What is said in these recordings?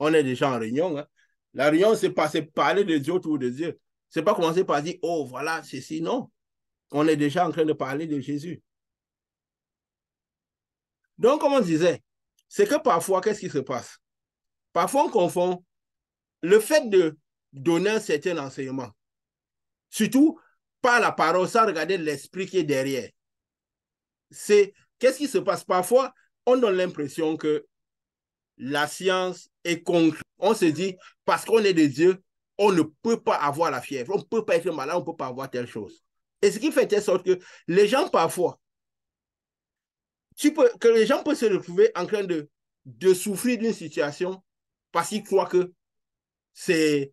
On est déjà en réunion. Hein. La réunion, c'est pas parler de Dieu autour de Dieu. C'est pas commencer par dire, oh, voilà, ceci. Non. On est déjà en train de parler de Jésus. Donc, comme on disait, c'est que parfois, qu'est-ce qui se passe? Parfois, on confond le fait de donner un certain enseignement, surtout par la parole, sans regarder l'esprit qui est derrière. C'est qu'est-ce qui se passe? Parfois, on donne l'impression que la science est concrète. On se dit, parce qu'on est des dieux, on ne peut pas avoir la fièvre, on ne peut pas être malade, on ne peut pas avoir telle chose. Et ce qui fait telle sorte que les gens, parfois, que les gens peuvent se retrouver en train de souffrir d'une situation parce qu'ils croient que c'est...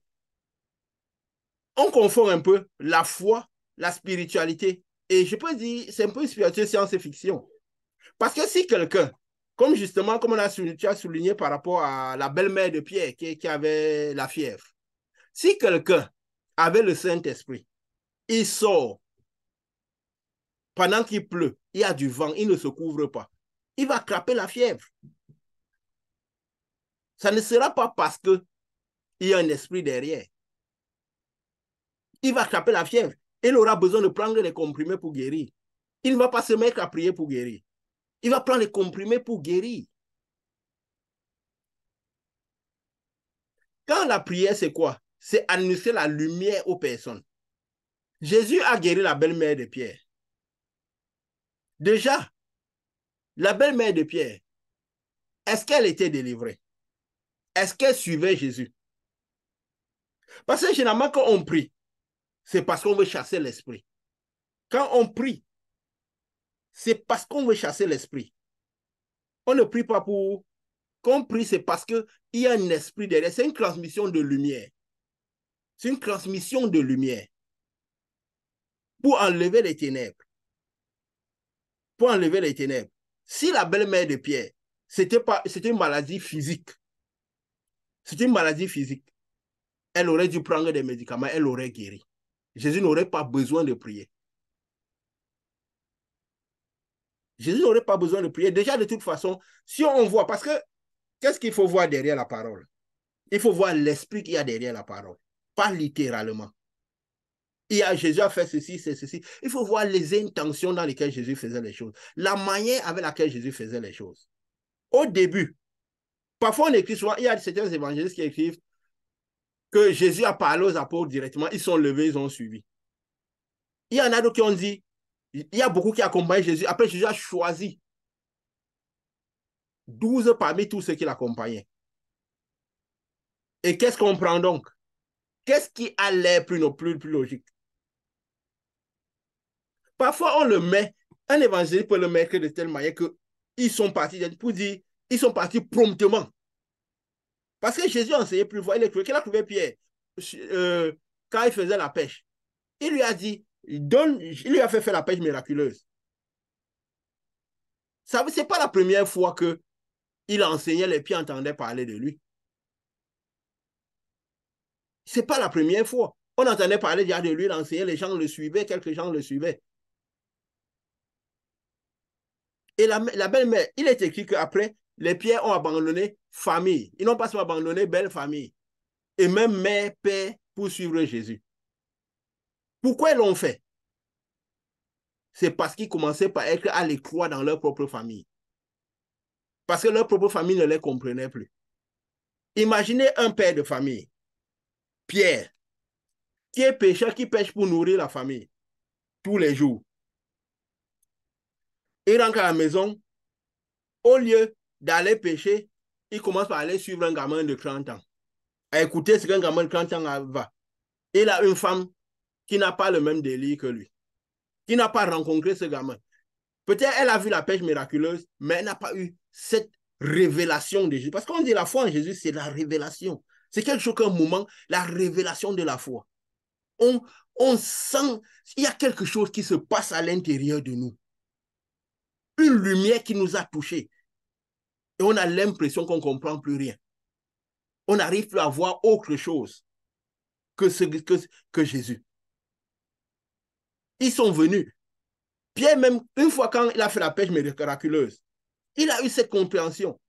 On confond un peu la foi, la spiritualité. Et je peux dire, c'est un peu spirituel, science-fiction. Parce que si quelqu'un, comme justement, comme tu as souligné par rapport à la belle-mère de Pierre qui avait la fièvre, si quelqu'un avait le Saint-Esprit, il sort pendant qu'il pleut, il y a du vent, il ne se couvre pas, il va attraper la fièvre. Ça ne sera pas parce qu'il y a un esprit derrière. Il va attraper la fièvre. Il aura besoin de prendre les comprimés pour guérir. Il ne va pas se mettre à prier pour guérir. Il va prendre les comprimés pour guérir. Quand la prière, c'est quoi? C'est annoncer la lumière aux personnes. Jésus a guéri la belle-mère de Pierre. Déjà, la belle-mère de Pierre, est-ce qu'elle était délivrée? Est-ce qu'elle suivait Jésus? Parce que généralement, quand on prie, c'est parce qu'on veut chasser l'esprit. Quand on prie, c'est parce qu'on veut chasser l'esprit. On ne prie pas pour... Quand on prie, c'est parce qu'il y a un esprit derrière. C'est une transmission de lumière. C'est une transmission de lumière pour enlever les ténèbres. Pour enlever les ténèbres. Si la belle-mère de Pierre, c'était une maladie physique, c'était une maladie physique, elle aurait dû prendre des médicaments, elle aurait guéri. Jésus n'aurait pas besoin de prier. Jésus n'aurait pas besoin de prier. Déjà, de toute façon, si on voit, parce que qu'est-ce qu'il faut voir derrière la parole? Il faut voir l'esprit qu'il y a derrière la parole, pas littéralement. Jésus a fait ceci, c'est ceci. Il faut voir les intentions dans lesquelles Jésus faisait les choses, la manière avec laquelle Jésus faisait les choses. Au début, parfois on écrit souvent, il y a certains évangélistes qui écrivent que Jésus a parlé aux apôtres directement, ils sont levés, ils ont suivi. Il y en a d'autres qui ont dit, il y a beaucoup qui accompagnent Jésus. Après, Jésus a choisi 12 parmi tous ceux qui l'accompagnaient. Et qu'est-ce qu'on prend donc? Qu'est-ce qui a l'air plus logique? Parfois, on le met, un évangéliste peut le mettre de telle manière qu'ils sont partis, pour dire, ils sont partis promptement. Parce que Jésus a enseigné plus fort. Il a trouvé Pierre quand il faisait la pêche. Il lui a dit, il lui a fait faire la pêche miraculeuse. Ce n'est pas la première fois qu'il enseignait, les pieds entendaient parler de lui. Ce n'est pas la première fois. On entendait parler de lui, il enseignait, les gens le suivaient, quelques gens le suivaient. Et la belle-mère, il est écrit qu'après, les pierres ont abandonné famille. Ils n'ont pas seulement abandonné belle famille. Et même mère, père, pour suivre Jésus. Pourquoi ils l'ont fait? C'est parce qu'ils commençaient par être à l'étroit dans leur propre famille. Parce que leur propre famille ne les comprenait plus. Imaginez un père de famille, Pierre, qui est pêcheur, qui pêche pour nourrir la famille tous les jours. Il rentre à la maison, au lieu d'aller pêcher, il commence par aller suivre un gamin de 30 ans, à écouter ce qu'un gamin de 30 ans va. Il a une femme qui n'a pas le même délire que lui, qui n'a pas rencontré ce gamin. Peut-être elle a vu la pêche miraculeuse, mais elle n'a pas eu cette révélation de Jésus. Parce qu'on dit la foi en Jésus, c'est la révélation. C'est quelque chose qu'un moment, la révélation de la foi. On sent, il y a quelque chose qui se passe à l'intérieur de nous. Une lumière qui nous a touchés. Et on a l'impression qu'on ne comprend plus rien. On n'arrive plus à voir autre chose que Jésus. Ils sont venus. Pierre, même une fois quand il a fait la pêche miraculeuse, il a eu cette compréhension.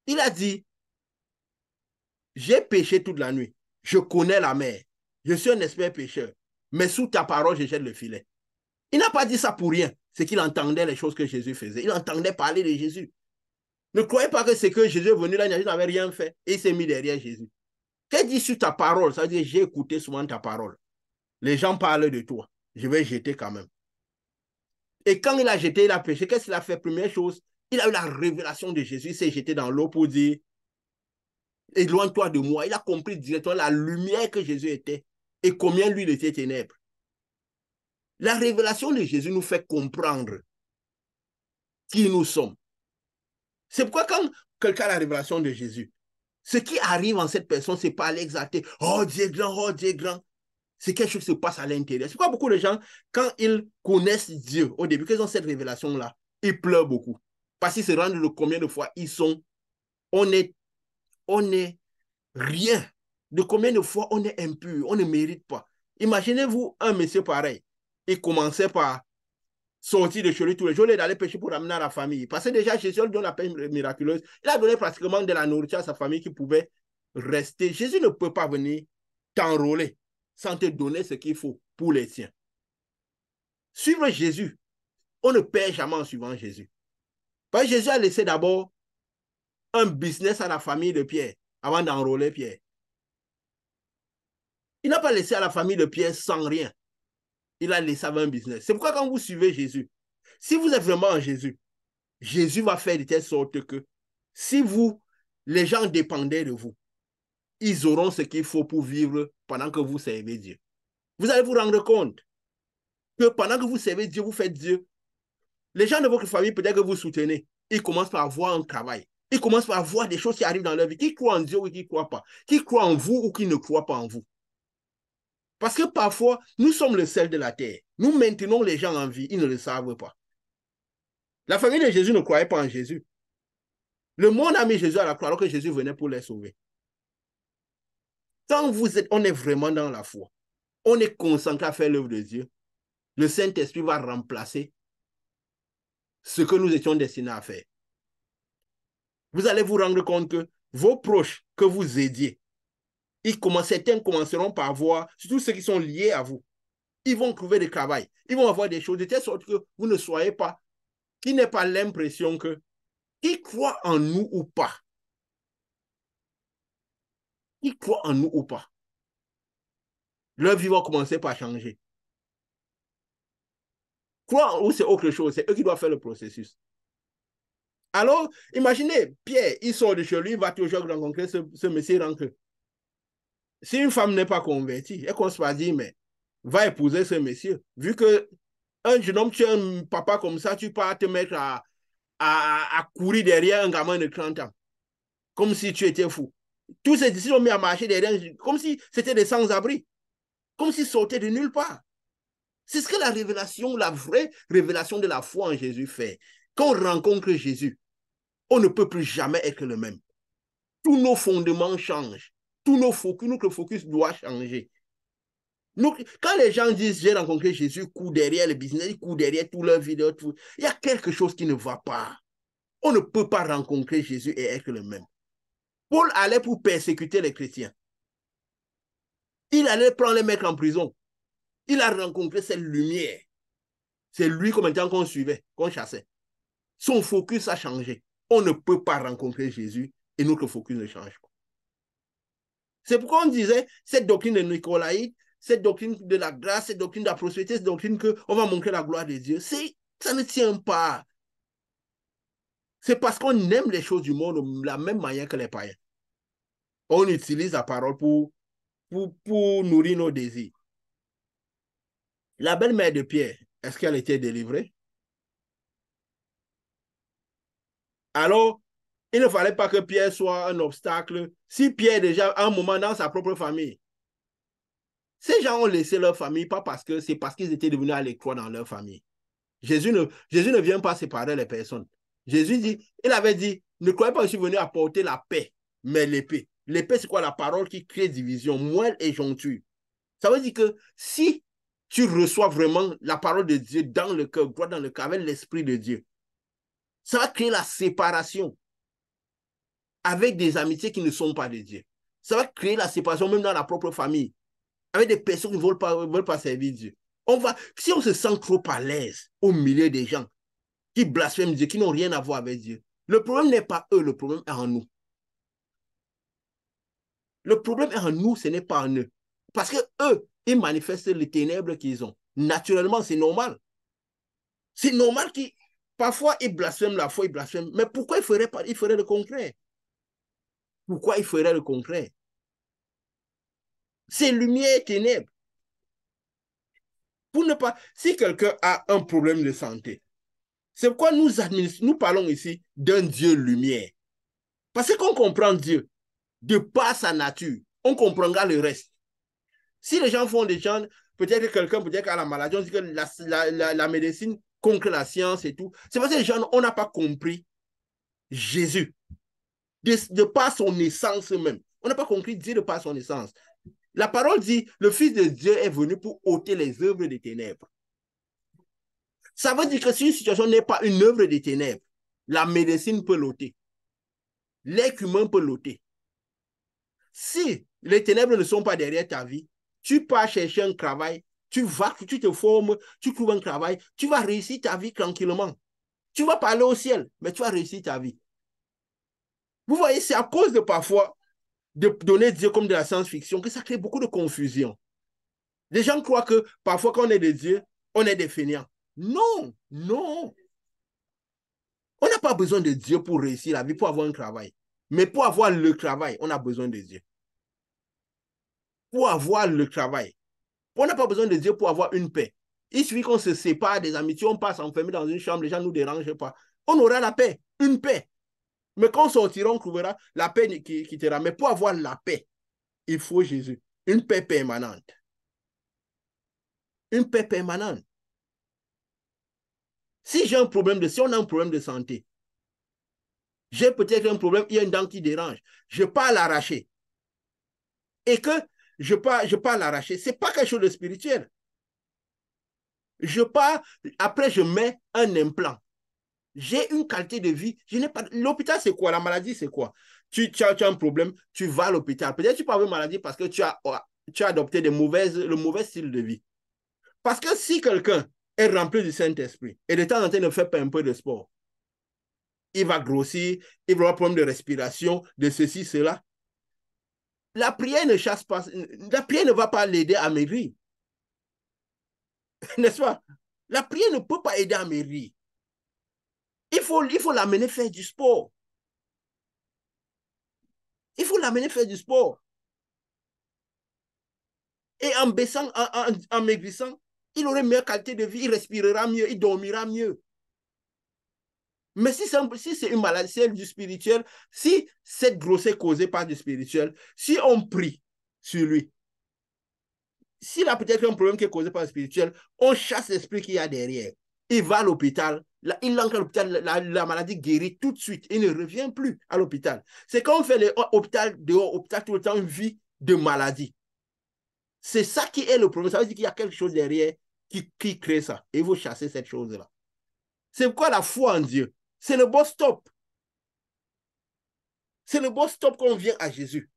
Il a dit, j'ai péché toute la nuit. Je connais la mer. Je suis un expert pécheur. Mais sous ta parole, je jette le filet. Il n'a pas dit ça pour rien. C'est qu'il entendait les choses que Jésus faisait. Il entendait parler de Jésus. Ne croyez pas que c'est que Jésus est venu là, Jésus n'avait rien fait et il s'est mis derrière Jésus. Qu'est-ce dit sur ta parole? Ça veut dire j'ai écouté souvent ta parole. Les gens parlent de toi. Je vais jeter quand même. Et quand il a jeté, il a péché. Qu'est-ce qu'il a fait? Première chose, il a eu la révélation de Jésus. Il s'est jeté dans l'eau pour dire éloigne-toi de moi. Il a compris directement la lumière que Jésus était et combien lui il était ténèbres. La révélation de Jésus nous fait comprendre qui nous sommes. C'est pourquoi quand quelqu'un a la révélation de Jésus, ce qui arrive en cette personne, ce n'est pas l'exalter. Oh Dieu est grand, oh Dieu est grand. C'est quelque chose qui se passe à l'intérieur. C'est pourquoi beaucoup de gens, quand ils connaissent Dieu, au début, quand ils ont cette révélation-là, ils pleurent beaucoup. Parce qu'ils se rendent de combien de fois ils sont, on est rien. De combien de fois on est impur, on ne mérite pas. Imaginez-vous un monsieur pareil. Il commençait par sortir de chez lui tous les jours et d'aller pêcher pour ramener à la famille. Parce que déjà, Jésus lui donne la paix miraculeuse. Il a donné pratiquement de la nourriture à sa famille qui pouvait rester. Jésus ne peut pas venir t'enrôler sans te donner ce qu'il faut pour les tiens. Suivre Jésus, on ne perd jamais en suivant Jésus. Parce que Jésus a laissé d'abord un business à la famille de Pierre avant d'enrôler Pierre. Il n'a pas laissé à la famille de Pierre sans rien. Il a laissé un business. C'est pourquoi quand vous suivez Jésus, si vous êtes vraiment en Jésus, Jésus va faire de telle sorte que si vous, les gens dépendaient de vous, ils auront ce qu'il faut pour vivre pendant que vous servez Dieu. Vous allez vous rendre compte que pendant que vous servez Dieu, vous faites Dieu. Les gens de votre famille, peut-être que vous soutenez, ils commencent par avoir un travail. Ils commencent par voir des choses qui arrivent dans leur vie. Qui croient en Dieu ou qui ne croient pas? Qui croient en vous ou qui ne croient pas en vous? Parce que parfois, nous sommes le sel de la terre. Nous maintenons les gens en vie, ils ne le savent pas. La famille de Jésus ne croyait pas en Jésus. Le monde a mis Jésus à la croix alors que Jésus venait pour les sauver. Quand on est vraiment dans la foi, on est concentré à faire l'œuvre de Dieu, le Saint-Esprit va remplacer ce que nous étions destinés à faire. Vous allez vous rendre compte que vos proches que vous aidiez, certains commenceront par voir, surtout ceux qui sont liés à vous, ils vont trouver du travail, ils vont avoir des choses de telle sorte que vous ne soyez pas, qu'il n'ait pas l'impression que, qu'ils croient en nous ou pas, ils croient en nous ou pas, leur vie va commencer par changer. Croire ou c'est autre chose, c'est eux qui doivent faire le processus. Alors, imaginez, Pierre, il sort de chez lui, il va toujours rencontrer ce monsieur rentré. Si une femme n'est pas convertie, elle commence par dire, mais va épouser ce monsieur. Vu que un jeune homme, tu es un papa comme ça, tu peux te mettre à courir derrière un gamin de 30 ans, comme si tu étais fou. Tous ces disciples ont mis à marcher derrière, comme si c'était des sans-abri, comme s'ils sortaient de nulle part. C'est ce que la révélation, la vraie révélation de la foi en Jésus fait. Quand on rencontre Jésus, on ne peut plus jamais être le même. Tous nos fondements changent. Tous notre focus doit changer. Donc, quand les gens disent j'ai rencontré Jésus, ils courent derrière le business, ils courent derrière toute leur vie, il y a quelque chose qui ne va pas. On ne peut pas rencontrer Jésus et être le même. Paul allait pour persécuter les chrétiens. Il allait prendre les mettre en prison. Il a rencontré cette lumière. C'est lui comme un temps qu'on suivait, qu'on chassait. Son focus a changé. On ne peut pas rencontrer Jésus et notre focus ne change pas. C'est pourquoi on disait, cette doctrine de Nicolaïte, cette doctrine de la grâce, cette doctrine de la prospérité, cette doctrine qu'on va montrer la gloire de Dieu, ça ne tient pas. C'est parce qu'on aime les choses du monde de la même manière que les païens. On utilise la parole pour nourrir nos désirs. La belle-mère de Pierre, est-ce qu'elle était délivrée? Alors, il ne fallait pas que Pierre soit un obstacle. Si Pierre déjà un moment dans sa propre famille, ces gens ont laissé leur famille, pas parce que c'est parce qu'ils étaient devenus à l'école dans leur famille. Jésus ne vient pas séparer les personnes. Jésus dit, il avait dit, ne croyez pas que je suis venu apporter la paix, mais l'épée. L'épée, c'est quoi? La parole qui crée division, moelle et joncture. Ça veut dire que si tu reçois vraiment la parole de Dieu dans le cœur, droit dans le cœur, avec l'Esprit de Dieu, ça va créer la séparation avec des amitiés qui ne sont pas de Dieu. Ça va créer la séparation même dans la propre famille, avec des personnes qui ne veulent pas servir Dieu. Si on se sent trop à l'aise au milieu des gens qui blasphèment Dieu, qui n'ont rien à voir avec Dieu, le problème n'est pas eux, le problème est en nous. Le problème est en nous, ce n'est pas en eux. Parce que eux, ils manifestent les ténèbres qu'ils ont. Naturellement, c'est normal. C'est normal qu'ils, parfois, ils blasphèment la foi, ils blasphèment. Mais pourquoi ils feraient le contraire? Pourquoi ils feraient le contraire? C'est lumière et ténèbres. Pour ne pas, si quelqu'un a un problème de santé, c'est pourquoi nous parlons ici d'un Dieu lumière. Parce qu'on comprend Dieu de par sa nature, on comprendra le reste. Si les gens font des gens, peut-être que quelqu'un, peut-être qu'à la maladie, on dit que la médecine contre la science et tout. C'est parce que les gens, on n'a pas compris Jésus de par son essence même. On n'a pas compris Dieu de par son essence. La parole dit, le Fils de Dieu est venu pour ôter les œuvres des ténèbres. Ça veut dire que si une situation n'est pas une œuvre des ténèbres, la médecine peut l'ôter. L'être humain peut l'ôter. Si les ténèbres ne sont pas derrière ta vie, tu pars chercher un travail, tu te formes, tu trouves un travail, tu vas réussir ta vie tranquillement. Tu vas parler au ciel, mais tu vas réussir ta vie. Vous voyez, c'est à cause de parfois de donner Dieu comme de la science-fiction que ça crée beaucoup de confusion. Les gens croient que parfois quand on est des dieux, on est des fainéants. Non, non. On n'a pas besoin de Dieu pour réussir la vie, pour avoir un travail. Mais pour avoir le travail, on a besoin de Dieu. Pour avoir le travail. On n'a pas besoin de Dieu pour avoir une paix. Il suffit qu'on se sépare des amitiés, on passe enfermé dans une chambre, les gens ne nous dérangent pas. On aura la paix, une paix. Mais quand on sortira, on trouvera la paix qui quittera. Mais pour avoir la paix, il faut Jésus. Une paix permanente. Une paix permanente. Si on a un problème de santé, j'ai peut-être un problème, il y a une dent qui dérange, je pars l'arracher. Et que je pars l'arracher, ce n'est pas quelque chose de spirituel. Je pars, après je mets un implant. J'ai une qualité de vie. Je n'ai pas. L'hôpital, c'est quoi? La maladie, c'est quoi? Tu as un problème, tu vas à l'hôpital. Peut-être que tu peux avoir une maladie parce que tu as adopté le mauvais style de vie. Parce que si quelqu'un est rempli du Saint-Esprit et de temps en temps ne fait pas un peu de sport, il va grossir, il va avoir un problème de respiration, de ceci, cela. La prière ne chasse pas, la prière ne va pas l'aider à maigrir. N'est-ce pas? La prière ne peut pas aider à maigrir. Il faut l'amener faire du sport. Il faut l'amener faire du sport. Et en baissant, en maigrissant, il aura une meilleure qualité de vie, il respirera mieux, il dormira mieux. Mais si c'est une maladie, c'est du spirituel, si cette grossesse est causée par du spirituel, si on prie sur lui, s'il a peut-être un problème qui est causé par le spirituel, on chasse l'esprit qu'il y a derrière. Il va à l'hôpital, il entre à l'hôpital, la maladie guérit tout de suite, il ne revient plus à l'hôpital. C'est quand on fait l'hôpital dehors, l'hôpital tout le temps, une vie de maladie. C'est ça qui est le problème. Ça veut dire qu'il y a quelque chose derrière qui crée ça. Et il faut chasser cette chose-là. C'est pourquoi la foi en Dieu, c'est le bon stop. C'est le bon stop quand on vient à Jésus.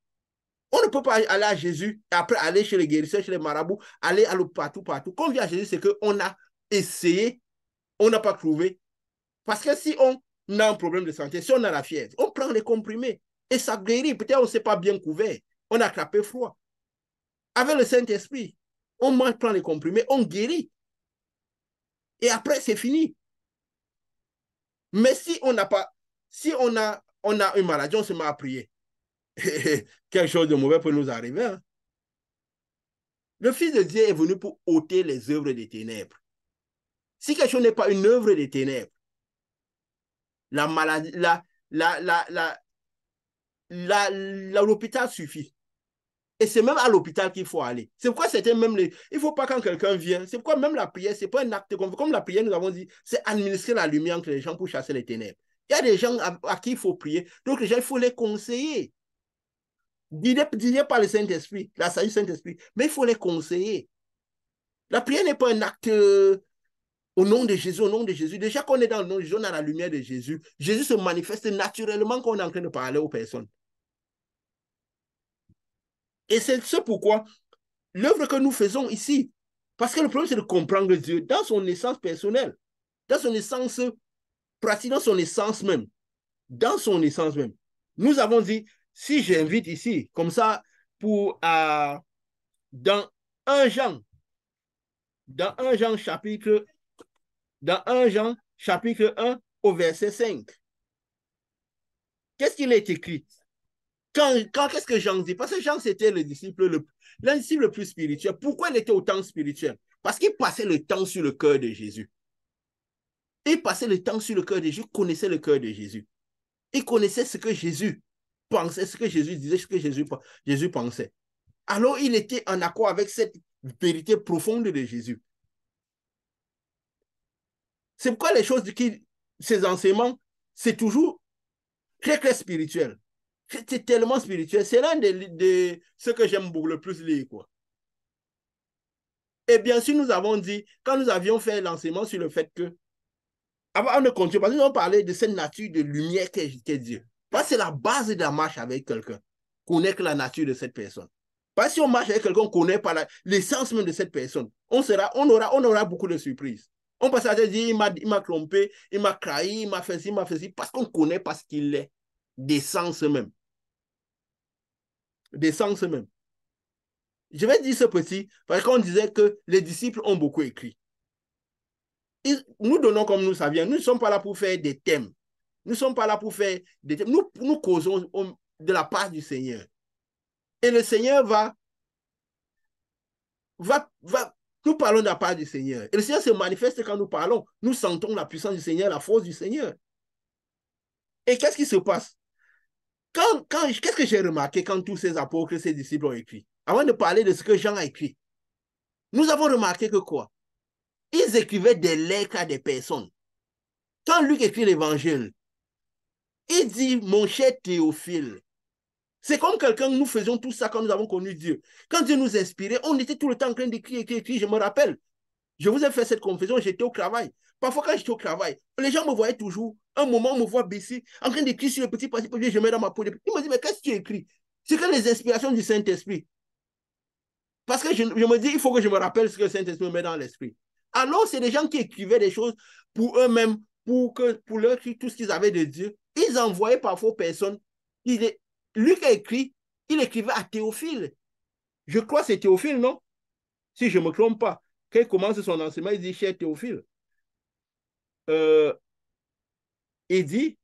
On ne peut pas aller à Jésus et après aller chez les guérisseurs, chez les marabouts, aller partout. Quand on vient à Jésus, c'est qu'on a essayé, on n'a pas trouvé. Parce que si on a un problème de santé, si on a la fièvre, on prend les comprimés et ça guérit. Peut-être on ne s'est pas bien couvert, on a attrapé froid. Avec le Saint-Esprit, on prend les comprimés, on guérit. Et après, c'est fini. Mais si on n'a pas, si on a une maladie, on se met à prier. Quelque chose de mauvais peut nous arriver. Hein? Le Fils de Dieu est venu pour ôter les œuvres des ténèbres. Si quelque chose n'est pas une œuvre des ténèbres, la maladie, l'hôpital suffit. Et c'est même à l'hôpital qu'il faut aller. C'est pourquoi c'était même il ne faut pas quand quelqu'un vient. C'est pourquoi même la prière, ce n'est pas un acte comme la prière, nous avons dit, c'est administrer la lumière entre les gens pour chasser les ténèbres. Il y a des gens à qui il faut prier. Donc les gens, il faut les conseiller. Guidés par le Saint-Esprit, la sagesse du Saint-Esprit, mais il faut les conseiller. La prière n'est pas un acte au nom de Jésus, au nom de Jésus. Déjà qu'on est dans le nom de Jésus, on a la lumière de Jésus. Jésus se manifeste naturellement quand on est en train de parler aux personnes. Et c'est ce pourquoi l'œuvre que nous faisons ici, parce que le problème, c'est de comprendre Dieu dans son essence personnelle, dans son essence pratique, dans son essence même. Dans son essence même. Nous avons dit, si j'invite ici, comme ça, pour dans un Jean, dans un Jean chapitre, dans un Jean chapitre 1 au verset 5, qu'est-ce qu'il est écrit? Qu'est-ce que Jean dit? Parce que Jean, c'était le disciple le plus spirituel. Pourquoi il était autant spirituel? Parce qu'il passait le temps sur le cœur de Jésus. Il passait le temps sur le cœur de Jésus, connaissait le cœur de Jésus. Il connaissait ce que Jésus pensait, ce que Jésus disait, ce que Jésus pensait. Alors, il était en accord avec cette vérité profonde de Jésus. C'est pourquoi ces enseignements, c'est toujours très, très spirituel. C'est tellement spirituel. C'est l'un de ce que j'aime beaucoup le plus lire, quoi. Et bien sûr, nous avons dit, quand nous avions fait l'enseignement sur le fait que, avant de continuer, parce que nous avons parlé de cette nature de lumière qu'est Dieu. Parce que c'est la base de la marche avec quelqu'un. Connaître la nature de cette personne. Parce que si on marche avec quelqu'un, on ne connaît pas l'essence même de cette personne. On aura beaucoup de surprises. On passe à dire, il m'a trompé, il m'a trahi, il m'a fait ci, parce qu'on ne connaît pas ce qu'il est, d'essence même. D'essence même. Je vais dire ce petit, parce qu'on disait que les disciples ont beaucoup écrit. Nous donnons comme nous savions, nous ne sommes pas là pour faire des thèmes. Nous ne sommes pas là pour faire des thèmes. Nous causons de la part du Seigneur. Et le Seigneur nous parlons de la part du Seigneur. Et le Seigneur se manifeste quand nous parlons. Nous sentons la puissance du Seigneur, la force du Seigneur. Et qu'est-ce qui se passe? Qu'est-ce que j'ai remarqué quand tous ces apôtres, ces disciples ont écrit? Avant de parler de ce que Jean a écrit, nous avons remarqué que quoi? Ils écrivaient des lettres à des personnes. Quand Luc écrit l'évangile, il dit, mon cher Théophile, c'est comme quelqu'un, nous faisions tout ça quand nous avons connu Dieu. Quand Dieu nous inspirait, on était tout le temps en train d'écrire, je me rappelle. Je vous ai fait cette confession, j'étais au travail. Parfois, quand j'étais au travail, les gens me voyaient toujours. Un moment, on me voit baisser, en train d'écrire sur le petit papier, je mets dans ma peau. Ils me disent, mais qu'est-ce que tu écris? C'est que les inspirations du Saint-Esprit. Parce que je me dis, il faut que je me rappelle ce que le Saint-Esprit me met dans l'esprit. Alors, c'est des gens qui écrivaient des choses pour eux-mêmes, pour leur écrire tout ce qu'ils avaient de Dieu. Ils envoyaient parfois aux personnes. Luc a écrit, il écrivait à Théophile. Je crois que c'est Théophile, non? Si je ne me trompe pas. Quand il commence son enseignement, il dit, cher Théophile. Il dit,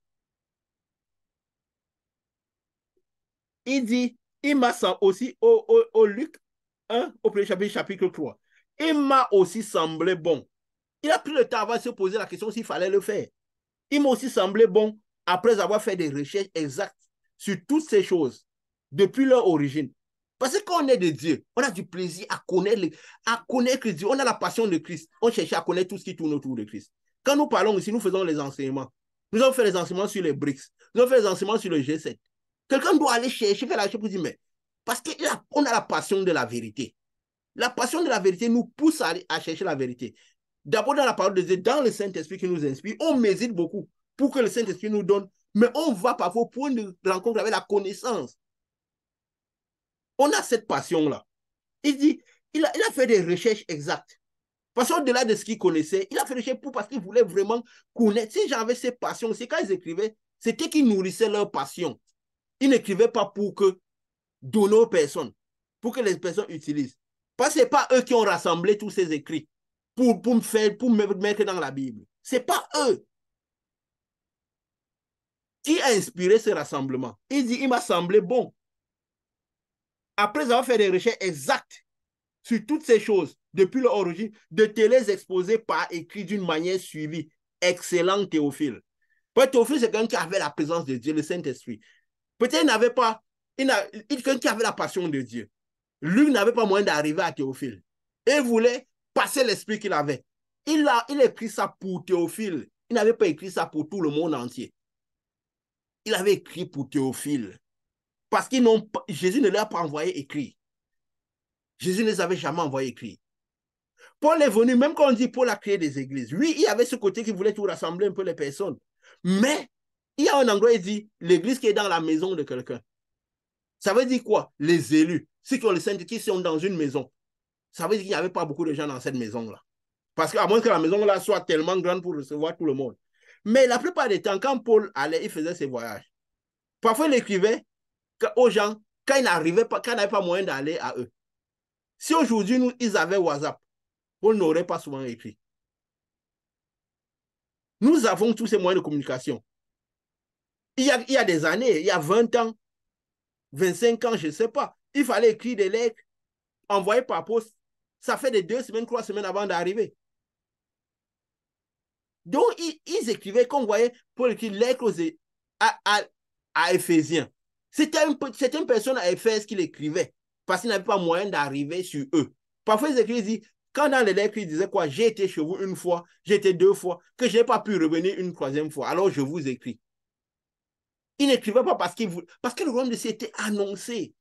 il m'a aussi au Luc 1, au premier chapitre 3. Il m'a aussi semblé bon. Il a pris le temps avant de se poser la question s'il fallait le faire. Il m'a aussi semblé bon, après avoir fait des recherches exactes sur toutes ces choses, depuis leur origine. Parce que quand on est de Dieu, on a du plaisir à connaître Dieu. On a la passion de Christ. On cherche à connaître tout ce qui tourne autour de Christ. Quand nous parlons ici, nous faisons les enseignements. Nous avons fait les enseignements sur les BRICS. Nous avons fait les enseignements sur le G7. Quelqu'un doit aller chercher, faire la recherche pour dire, mais parce qu'on a la passion de la vérité. La passion de la vérité nous pousse à chercher la vérité. D'abord dans la parole de Dieu, dans le Saint-Esprit qui nous inspire, on médite beaucoup pour que le Saint-Esprit nous donne, mais on va parfois au point de rencontre avec la connaissance. On a cette passion-là. Il dit, il a fait des recherches exactes. Parce qu'au-delà de ce qu'il connaissait, il a fait des recherches parce qu'il voulait vraiment connaître. Si j'avais ces passions, c'est quand ils écrivaient, c'était qu'ils nourrissaient leur passion. Ils n'écrivaient pas pour que donner aux personnes, pour que les personnes utilisent. Parce que ce n'est pas eux qui ont rassemblé tous ces écrits pour me mettre dans la Bible. Ce n'est pas eux. Qui a inspiré ce rassemblement? Il dit, il m'a semblé bon. Après avoir fait des recherches exactes sur toutes ces choses, depuis leur origine, de te les exposer par écrit d'une manière suivie. Excellent Théophile. Théophile, c'est quelqu'un qui avait la présence de Dieu, le Saint-Esprit. Peut-être il n'avait pas, quelqu'un qui avait la passion de Dieu. Lui n'avait pas moyen d'arriver à Théophile. Il voulait passer l'esprit qu'il avait. Il a écrit ça pour Théophile. Il n'avait pas écrit ça pour tout le monde entier. Il avait écrit pour Théophile. Parce que Jésus ne leur a pas envoyé écrit. Jésus ne les avait jamais envoyés écrire. Paul est venu, même quand on dit Paul a créé des églises. Oui, il y avait ce côté qui voulait tout rassembler un peu les personnes. Mais il y a un endroit, il dit, l'église qui est dans la maison de quelqu'un. Ça veut dire quoi? Les élus. ceux qui ont le Saint-Esprit, qui sont dans une maison, ça veut dire qu'il n'y avait pas beaucoup de gens dans cette maison-là. Parce qu'à moins que la maison-là soit tellement grande pour recevoir tout le monde. Mais la plupart des temps, quand Paul allait, il faisait ses voyages. Parfois, il écrivait aux gens, quand il n'arrivait pas, quand il n'avait pas moyen d'aller à eux. Si aujourd'hui, ils avaient WhatsApp, Paul n'aurait pas souvent écrit. Nous avons tous ces moyens de communication. Il y a des années, il y a 20 ans, 25 ans, je ne sais pas, il fallait écrire des lettres, envoyer par poste. Ça fait des 2 semaines, 3 semaines avant d'arriver. Donc, ils écrivaient, qu'on voyait Paul écrire lettres à Éphésiens. C'était une personne à Éphèse qui l'écrivait parce qu'il n'avait pas moyen d'arriver sur eux. Parfois, ils écrivaient, quand dans les lettres, ils disaient quoi, j'ai été chez vous une fois, j'ai été 2 fois, que je n'ai pas pu revenir une 3e fois, alors je vous écris. Ils n'écrivaient pas parce que le royaume de Dieu était annoncé.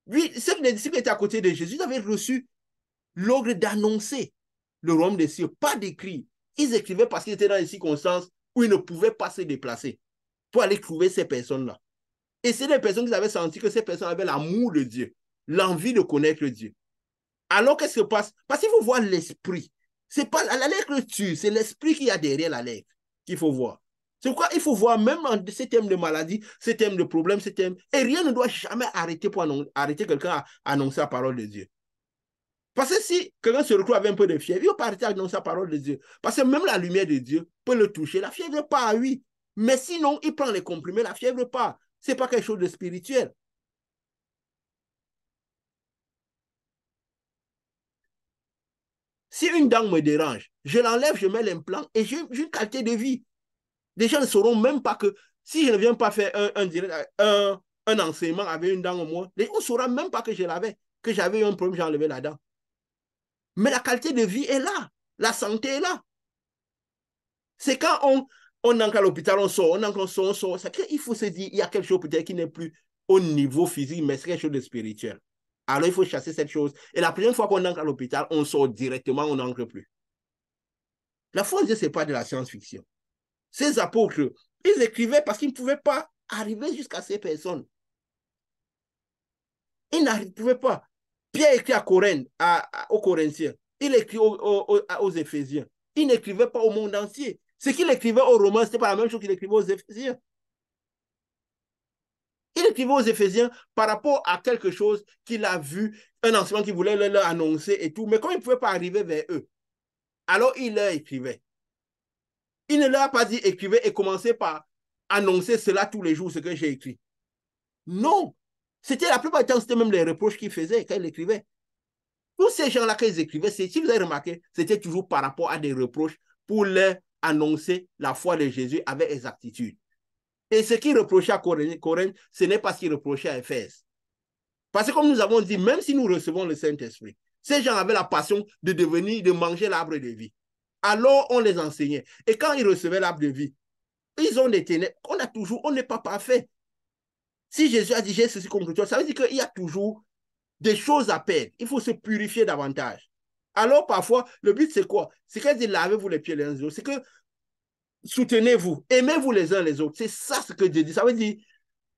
Lui, ceux que les disciples étaient à côté de Jésus, ils avaient reçu l'ordre d'annoncer le royaume des cieux, pas d'écrit. Ils écrivaient parce qu'ils étaient dans des circonstances où ils ne pouvaient pas se déplacer pour aller trouver ces personnes-là. Et c'est des personnes qui avaient senti que ces personnes avaient l'amour de Dieu, l'envie de connaître Dieu. Alors, qu'est-ce qui se passe? Parce qu'il faut voir l'esprit. C'est pas la lettre tue, c'est l'esprit qu'il y a derrière la lettre qu'il faut voir. C'est pourquoi il faut voir même en ces thèmes de maladie, ces thèmes de problèmes, ces thèmes. Et rien ne doit jamais arrêter pour arrêter quelqu'un à annoncer la parole de Dieu. Parce que si quelqu'un se retrouve avec un peu de fièvre, il ne va pas arrêter d'annoncer la parole de Dieu. Parce que même la lumière de Dieu peut le toucher. La fièvre part, oui. Mais sinon, il prend les comprimés, la fièvre part. Ce n'est pas quelque chose de spirituel. Si une dent me dérange, je l'enlève, je mets l'implant et j'ai une qualité de vie. Les gens ne sauront même pas que si je ne viens pas faire un enseignement avec une dent au moins, on ne saura même pas que je l'avais, que j'avais eu un problème, j'ai enlevé la dent. Mais la qualité de vie est là. La santé est là. C'est quand on entre à l'hôpital, on sort, on sort. Il faut se dire, il y a quelque chose peut-être qui n'est plus au niveau physique, mais c'est quelque chose de spirituel. Alors, il faut chasser cette chose. Et la première fois qu'on entre à l'hôpital, on sort directement, on n'entre plus. La foi de Dieu, ce n'est pas de la science-fiction. Ces apôtres, ils écrivaient parce qu'ils ne pouvaient pas arriver jusqu'à ces personnes. Ils n'arrivaient pouvaient pas. Pierre écrit à Corinthe, aux Corinthiens. Il écrit aux Éphésiens. Il n'écrivait pas au monde entier. Ce qu'il écrivait aux Romains, ce n'était pas la même chose qu'il écrivait aux Éphésiens. Il écrivait aux Éphésiens par rapport à quelque chose qu'il a vu, un enseignement qu'il voulait leur annoncer et tout. Mais comme il ne pouvait pas arriver vers eux, alors il leur écrivait. Il ne leur a pas dit écrivez et commencez par annoncer cela tous les jours, ce que j'ai écrit. Non. C'était la plupart du temps, c'était même les reproches qu'ils faisaient quand ils écrivaient. Tous ces gens-là, quand ils écrivaient, si vous avez remarqué, c'était toujours par rapport à des reproches pour leur annoncer la foi de Jésus avec exactitude. Et ce qu'ils reprochaient à Corinthe, ce n'est pas ce qu'ils reprochaient à Éphèse. Parce que comme nous avons dit, même si nous recevons le Saint-Esprit, ces gens avaient la passion de manger l'arbre de vie. Alors on les enseignait. Et quand ils recevaient l'arbre de vie, ils ont des ténèbres. On n'est pas parfait. Si Jésus a dit j'ai ceci contre toi, ça veut dire qu'il y a toujours des choses à perdre. Il faut se purifier davantage. Alors parfois, le but c'est quoi? C'est qu'elle dit lavez-vous les pieds les uns les autres. C'est que soutenez-vous, aimez-vous les uns les autres. C'est ça ce que Dieu dit. Ça veut dire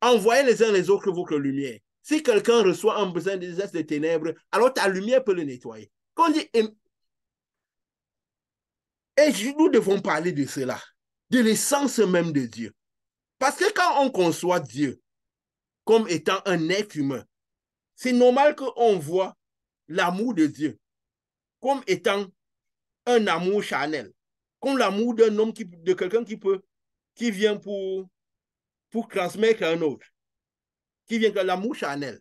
envoyez les uns les autres votre lumière. Si quelqu'un reçoit un besoin des de ténèbres, alors ta lumière peut le nettoyer. Quand on dit, et nous devons parler de cela, de l'essence même de Dieu. Parce que quand on conçoit Dieu comme étant un être humain, c'est normal qu'on voit l'amour de Dieu comme étant un amour charnel, comme l'amour d'un homme, de quelqu'un qui vient pour transmettre à un autre, qui vient de l'amour charnel.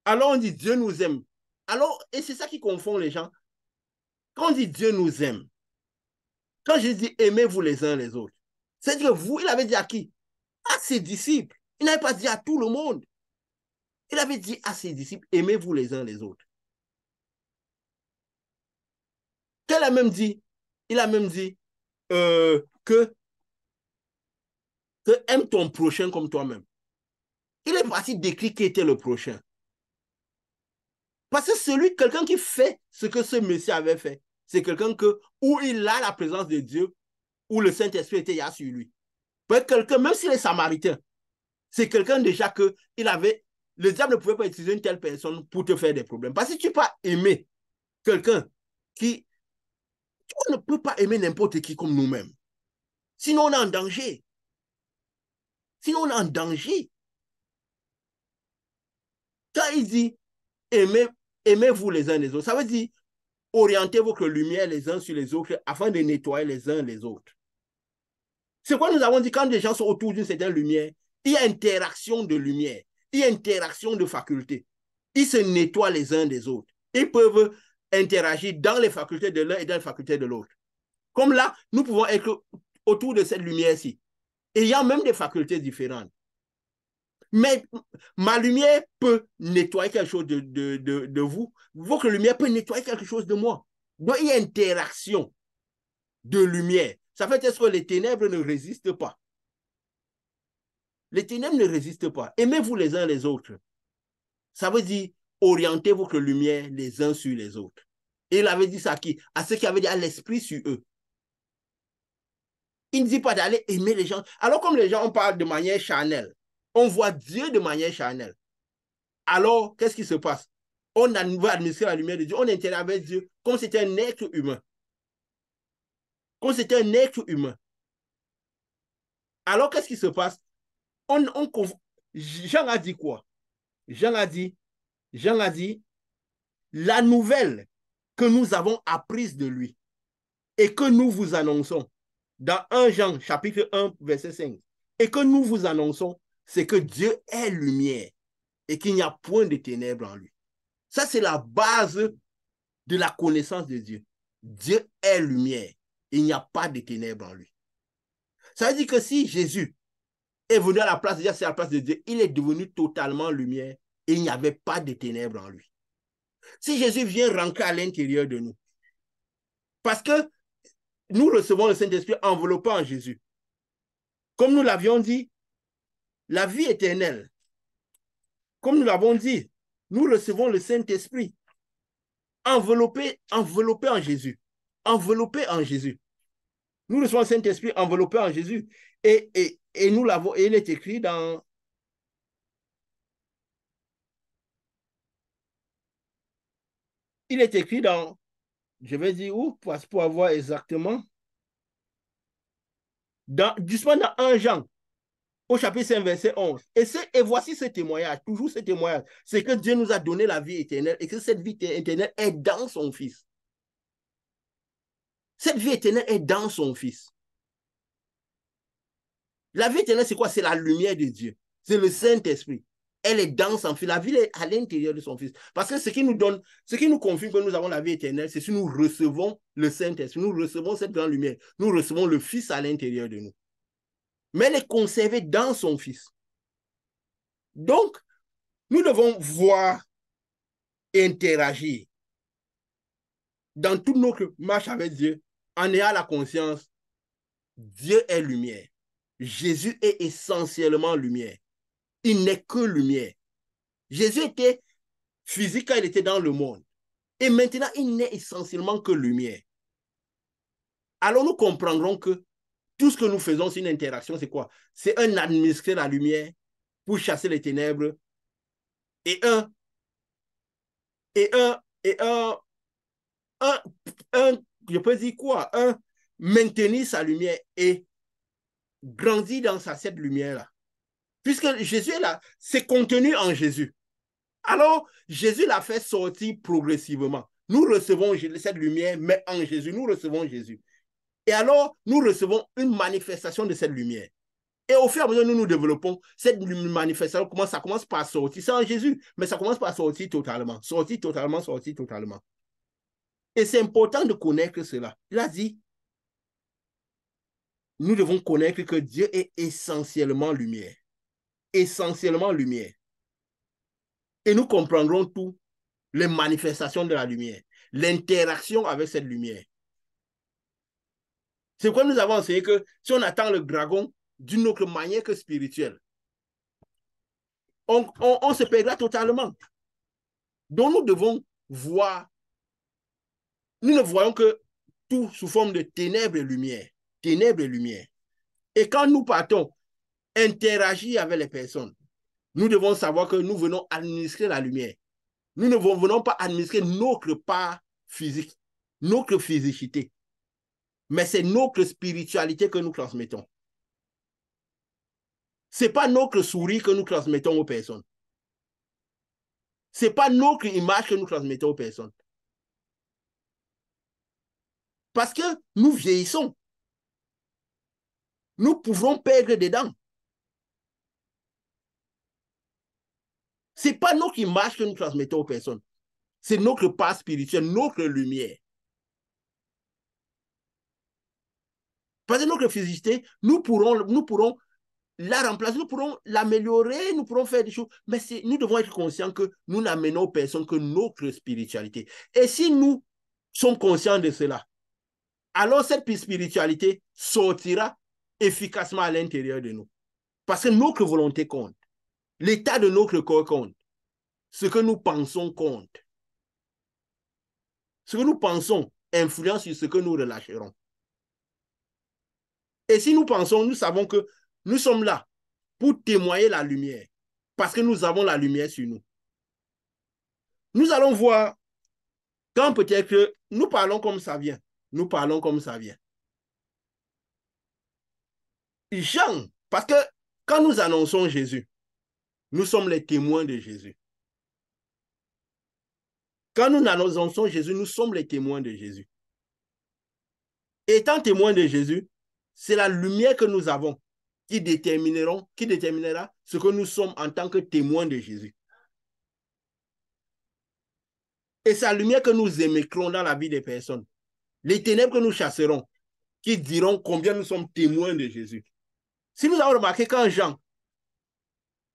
Alors on dit Dieu nous aime. Alors, et c'est ça qui confond les gens. Quand on dit Dieu nous aime, quand je dis aimez-vous les uns les autres, c'est-à-dire que vous, il avait dit à qui? À ses disciples. Il n'avait pas dit à tout le monde. Il avait dit à ses disciples, aimez-vous les uns les autres. Il a même dit que aime ton prochain comme toi-même. Il est parti décrire qui était le prochain. Parce que quelqu'un qui fait ce que ce monsieur avait fait, c'est quelqu'un où il a la présence de Dieu, où le Saint-Esprit était sur lui. Quelqu'un, même s'il est samaritain, c'est quelqu'un déjà qu'il avait le diable ne pouvait pas utiliser une telle personne pour te faire des problèmes. Parce que si tu ne peux pas aimer quelqu'un qui... On ne peut pas aimer n'importe qui comme nous-mêmes. Sinon, on est en danger. Sinon, on est en danger. Quand il dit aimez-vous les uns les autres, ça veut dire orientez votre lumière les uns sur les autres afin de nettoyer les uns les autres. C'est quoi nous avons dit quand les gens sont autour d'une certaine lumière, il y a interaction de lumière, il y a interaction de facultés. Ils se nettoient les uns des autres. Ils peuvent interagir dans les facultés de l'un et dans les facultés de l'autre. Comme là, nous pouvons être autour de cette lumière-ci. Et il y a même des facultés différentes. Mais ma lumière peut nettoyer quelque chose de vous. Votre lumière peut nettoyer quelque chose de moi. Donc, il y a interaction de lumière. Ça fait est-ce que les ténèbres ne résistent pas. Les ténèbres ne résistent pas. Aimez-vous les uns les autres. Ça veut dire orientez votre lumière les uns sur les autres. Et il avait dit ça à qui? À ceux qui avaient déjà l'esprit sur eux. Il ne dit pas d'aller aimer les gens. Alors comme les gens on parle de manière charnelle, on voit Dieu de manière charnelle. Alors, qu'est-ce qui se passe? On va administrer la lumière de Dieu, on interagit avec Dieu comme c'était un être humain. Comme c'était un être humain. Alors, qu'est-ce qui se passe? Jean a dit quoi? Jean a dit, la nouvelle que nous avons apprise de lui et que nous vous annonçons dans 1 Jean, chapitre 1, verset 5, et que nous vous annonçons, c'est que Dieu est lumière et qu'il n'y a point de ténèbres en lui. Ça, c'est la base de la connaissance de Dieu. Dieu est lumière. Il n'y a pas de ténèbres en lui. Ça veut dire que si Jésus est venu à la place de Dieu, c'est la place de Dieu, il est devenu totalement lumière et il n'y avait pas de ténèbres en lui. Si Jésus vient rentrer à l'intérieur de nous, parce que nous recevons le Saint-Esprit enveloppé en Jésus. Comme nous l'avions dit, la vie éternelle, comme nous l'avons dit, nous recevons le Saint-Esprit enveloppé en Jésus. Enveloppé en Jésus. Nous recevons le Saint-Esprit enveloppé en Jésus. Et nous l'avons, et il est écrit dans... Il est écrit dans... Je vais dire où, pour avoir exactement... Justement dans 1 Jean, au chapitre 5, verset 11. Et voici ce témoignage, toujours ce témoignage, c'est que Dieu nous a donné la vie éternelle et que cette vie éternelle est dans son Fils. Cette vie éternelle est dans son Fils. La vie éternelle, c'est quoi? C'est la lumière de Dieu. C'est le Saint-Esprit. Elle est dans son Fils. La vie est à l'intérieur de son Fils. Parce que ce qui nous confirme que nous avons la vie éternelle, c'est si nous recevons le Saint-Esprit. Nous recevons cette grande lumière. Nous recevons le Fils à l'intérieur de nous. Mais elle est conservée dans son Fils. Donc, nous devons voir et interagir dans toute notre marche avec Dieu en ayant la conscience, Dieu est lumière. Jésus est essentiellement lumière. Il n'est que lumière. Jésus était physique quand il était dans le monde. Et maintenant, il n'est essentiellement que lumière. Alors nous comprendrons que tout ce que nous faisons, c'est une interaction, c'est quoi? C'est un administrer la lumière pour chasser les ténèbres et je peux dire quoi? Maintenir sa lumière et grandir dans cette lumière-là. Puisque Jésus est là, c'est contenu en Jésus. Alors, Jésus l'a fait sortir progressivement. Nous recevons cette lumière, mais en Jésus, nous recevons Jésus. Et alors, nous recevons une manifestation de cette lumière. Et au fur et à mesure que nous développons, cette manifestation, ça commence par sortir. C'est en Jésus, mais ça commence par sortir totalement. Sortir totalement, sortir totalement. Et c'est important de connaître cela. Il a dit, nous devons connaître que Dieu est essentiellement lumière. Essentiellement lumière. Et nous comprendrons tout, les manifestations de la lumière, l'interaction avec cette lumière. C'est pourquoi nous avons enseigné que si on attend le dragon d'une autre manière que spirituelle, on se perdra totalement. Donc nous devons voir, nous ne voyons que tout sous forme de ténèbres et lumière. Ténèbres et lumière. Et quand nous partons interagir avec les personnes, Nous devons savoir que nous venons administrer la lumière. Nous ne venons pas administrer notre part physique, notre physicité, mais c'est notre spiritualité que nous transmettons. Ce n'est pas notre sourire que nous transmettons aux personnes. Ce n'est pas notre image que nous transmettons aux personnes. Parce que nous vieillissons. Nous pouvons perdre des dents. Ce n'est pas notre image que nous transmettons aux personnes. C'est notre part spirituelle, notre lumière. Parce que notre physicité, nous pourrons la remplacer, nous pourrons l'améliorer, nous pourrons faire des choses, mais nous devons être conscients que nous n'amenons aux personnes que notre spiritualité. Et si nous sommes conscients de cela, alors cette spiritualité sortira efficacement à l'intérieur de nous. Parce que notre volonté compte. L'état de notre corps compte. Ce que nous pensons compte. Ce que nous pensons influence sur ce que nous relâcherons. Et si nous pensons, nous savons que nous sommes là pour témoigner la lumière, parce que nous avons la lumière sur nous. Nous allons voir quand peut-être que nous parlons comme ça vient. Nous parlons comme ça vient. Jean, parce que quand nous annonçons Jésus, nous sommes les témoins de Jésus. Quand nous annonçons Jésus, nous sommes les témoins de Jésus. Étant témoins de Jésus, c'est la lumière que nous avons qui déterminera ce que nous sommes en tant que témoins de Jésus. Et c'est la lumière que nous émettrons dans la vie des personnes. Les ténèbres que nous chasserons, qui diront combien nous sommes témoins de Jésus. Si nous avons remarqué quand Jean,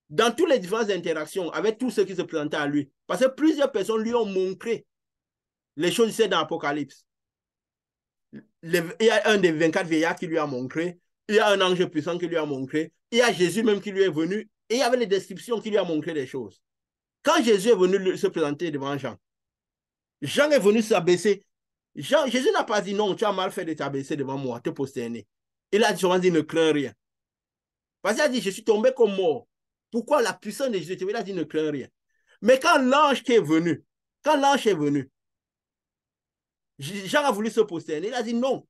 dans toutes les différentes interactions avec tous ceux qui se présentaient à lui, parce que plusieurs personnes lui ont montré les choses ici dans l'Apocalypse. Il y a un des 24 vieillards qui lui a montré, il y a un ange puissant qui lui a montré, il y a Jésus même qui lui est venu, et il y avait les descriptions qui lui a montré des choses. Quand Jésus est venu se présenter devant Jean, Jean est venu s'abaisser. Jésus n'a pas dit non, tu as mal fait de t'abaisser devant moi, te prosterner. Il a dit, ne crains rien. Parce qu'il a dit, je suis tombé comme mort. Pourquoi la puissance de Jésus? Il a dit, ne crains rien. Mais quand l'ange est venu, Jean a voulu se prosterner. Il a dit, non,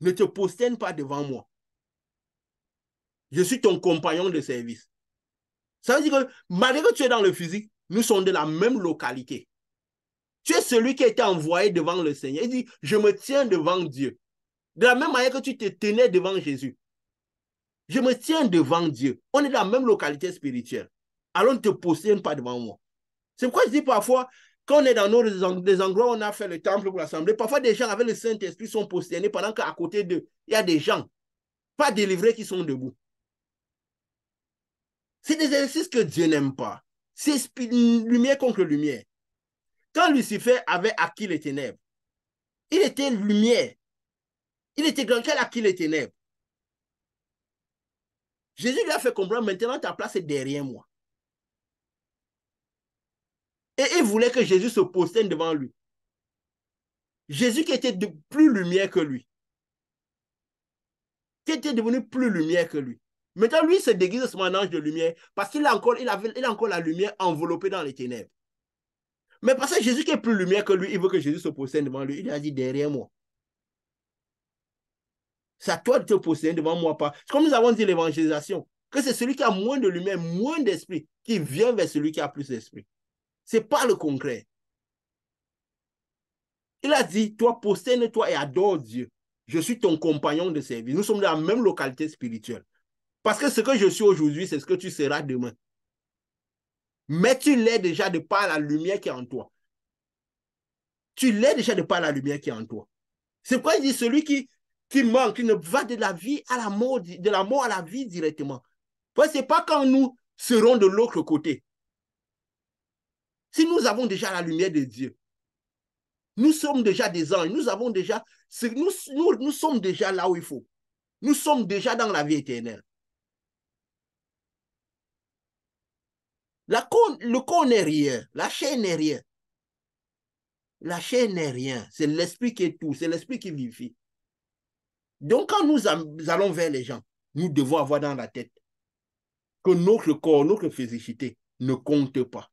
ne te prosterne pas devant moi. Je suis ton compagnon de service. Ça veut dire que malgré que tu es dans le physique, nous sommes de la même localité. Tu es celui qui a été envoyé devant le Seigneur. Il dit, je me tiens devant Dieu. De la même manière que tu te tenais devant Jésus. Je me tiens devant Dieu. On est dans la même localité spirituelle. Alors ne te prosterne pas devant moi. C'est pourquoi je dis parfois, quand on est dans des endroits où on a fait le temple pour l'assemblée, parfois des gens avec le Saint-Esprit sont prosternés pendant qu'à côté d'eux, il y a des gens pas délivrés qui sont debout. C'est des exercices que Dieu n'aime pas. C'est lumière contre lumière. Quand Lucifer avait acquis les ténèbres, il était lumière. Il était grand, quel acquis les ténèbres. Jésus lui a fait comprendre, maintenant ta place est derrière moi. Et il voulait que Jésus se prosterne devant lui. Jésus qui était plus lumière que lui. Qui était devenu plus lumière que lui. Maintenant, lui se déguise comme un ange de lumière parce qu'il a encore la lumière enveloppée dans les ténèbres. Mais parce que Jésus qui est plus lumière que lui, il veut que Jésus se prosterne devant lui. Il a dit derrière moi. C'est à toi de te prosterner devant moi. Pas. Comme nous avons dit l'évangélisation, que c'est celui qui a moins de lumière, moins d'esprit, qui vient vers celui qui a plus d'esprit. Ce n'est pas le concret. Il a dit, toi, prosterne-toi et adore Dieu. Je suis ton compagnon de service. Nous sommes dans la même localité spirituelle. Parce que ce que je suis aujourd'hui, c'est ce que tu seras demain. Mais tu l'es déjà de par la lumière qui est en toi. Tu l'es déjà de par la lumière qui est en toi. C'est pourquoi il dit, celui qui manque, qui ne va de la vie à la mort, de la mort à la vie directement. Ce n'est pas quand nous serons de l'autre côté. Si nous avons déjà la lumière de Dieu, nous sommes déjà des anges, nous sommes déjà là où il faut. Nous sommes déjà dans la vie éternelle. Le corps n'est rien, la chair n'est rien. La chair n'est rien, c'est l'esprit qui est tout, c'est l'esprit qui vivifie. Donc quand nous allons vers les gens, nous devons avoir dans la tête que notre corps, notre physicité ne compte pas.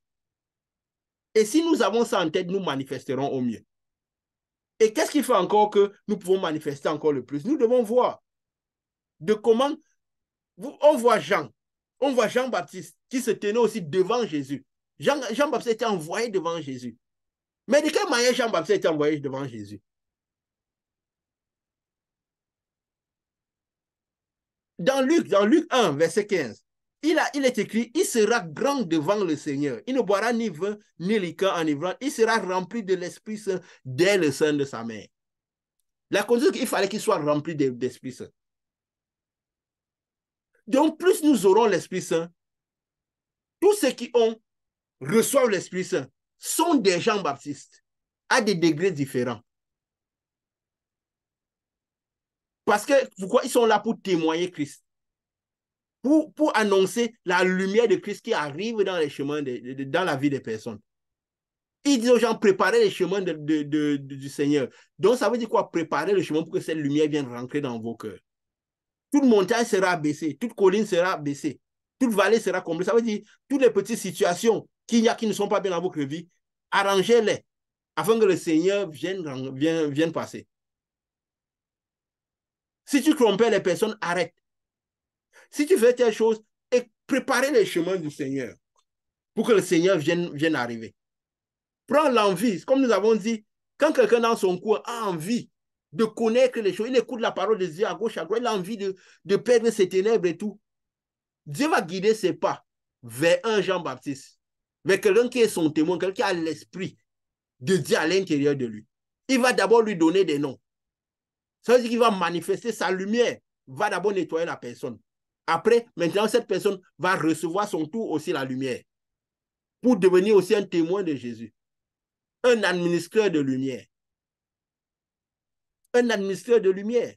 Et si nous avons ça en tête, nous manifesterons au mieux. Et qu'est-ce qui fait encore que nous pouvons manifester encore le plus? Nous devons voir de comment on voit Jean-Baptiste qui se tenait aussi devant Jésus. Jean-Baptiste était envoyé devant Jésus. Mais de quelle manière Jean-Baptiste était envoyé devant Jésus? Dans Luc 1, verset 15, il est écrit, il sera grand devant le Seigneur. Il ne boira ni vin, ni liqueur enivrant. Il sera rempli de l'Esprit Saint dès le sein de sa mère. La condition, il fallait qu'il soit rempli d'Esprit Saint. Donc, plus nous aurons l'Esprit Saint, tous ceux qui reçoivent l'Esprit Saint sont des Jean-Baptistes à des degrés différents. Parce que, pourquoi ils sont là pour témoigner Christ? Pour annoncer la lumière de Christ qui arrive dans les chemins, dans la vie des personnes. Il dit aux gens, préparez les chemins du Seigneur. Donc, ça veut dire quoi? Préparer le chemin pour que cette lumière vienne rentrer dans vos cœurs. Toute montagne sera abaissée, toute colline sera abaissée, toute vallée sera comblée. Ça veut dire, toutes les petites situations qu'il y a qui ne sont pas bien dans votre vie, arrangez-les afin que le Seigneur vienne passer. Si tu trompais les personnes, arrête. Si tu fais telle chose, et préparez les chemins du Seigneur pour que le Seigneur vienne arriver. Prends l'envie, comme nous avons dit, quand quelqu'un dans son coin a envie de connaître les choses, il écoute la parole de Dieu à gauche, à droite, il a envie de perdre ses ténèbres et tout. Dieu va guider ses pas vers un Jean-Baptiste, vers quelqu'un qui est son témoin, quelqu'un qui a l'esprit de Dieu à l'intérieur de lui. Il va d'abord lui donner des noms. Ça veut dire qu'il va manifester sa lumière, va d'abord nettoyer la personne. Après, maintenant, cette personne va recevoir son tour aussi la lumière pour devenir aussi un témoin de Jésus. Un administrateur de lumière. Un administrateur de lumière.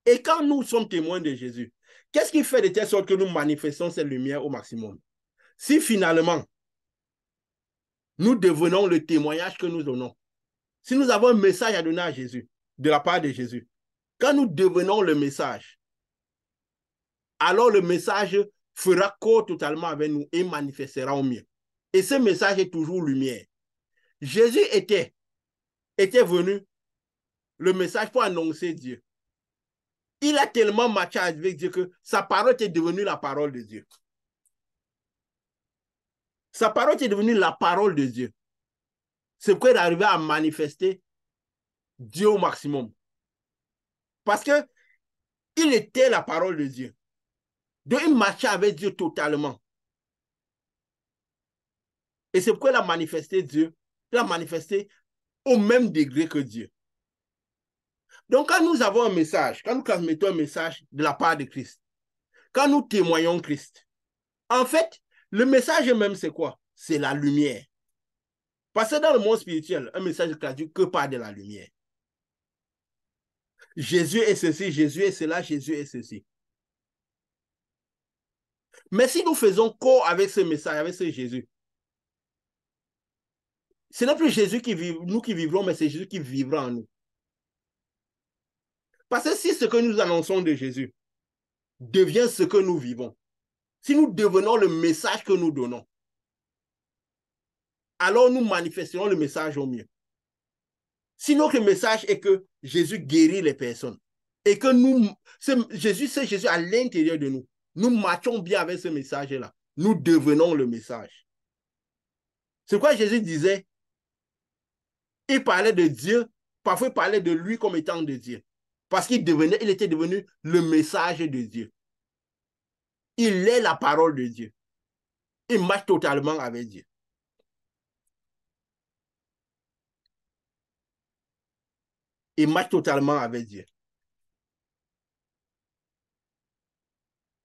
Et quand nous sommes témoins de Jésus, qu'est-ce qui fait de telle sorte que nous manifestons cette lumière au maximum? Si finalement, nous devenons le témoignage que nous donnons, si nous avons un message à donner à Jésus, de la part de Jésus, quand nous devenons le message, alors le message fera corps totalement avec nous et manifestera au mieux. Et ce message est toujours lumière. Jésus était venu le message pour annoncer Dieu. Il a tellement marché avec Dieu que sa parole est devenue la parole de Dieu. Sa parole est devenue la parole de Dieu. C'est pourquoi il est arrivé à manifester Dieu au maximum. Parce que il était la parole de Dieu. Donc il marchait avec Dieu totalement. Et c'est pourquoi il a manifesté Dieu. Il a manifesté au même degré que Dieu. Donc quand nous avons un message, quand nous transmettons un message de la part de Christ, quand nous témoignons Christ, en fait, le message même, c'est quoi? C'est la lumière. Parce que dans le monde spirituel, un message ne traduit que par de la lumière. Jésus est ceci, Jésus est cela, Jésus est ceci. Mais si nous faisons corps avec ce message, avec ce Jésus, ce n'est plus Jésus qui vit, nous qui vivrons, mais c'est Jésus qui vivra en nous. Parce que si ce que nous annonçons de Jésus devient ce que nous vivons, si nous devenons le message que nous donnons, alors nous manifesterons le message au mieux. Si notre message est que Jésus guérit les personnes et que Jésus à l'intérieur de nous, nous marchons bien avec ce message-là, nous devenons le message. C'est quoi Jésus disait? Il parlait de Dieu, parfois il parlait de lui comme étant de Dieu. Parce qu'il était devenu le message de Dieu. Il est la parole de Dieu. Il marche totalement avec Dieu. Il marche totalement avec Dieu.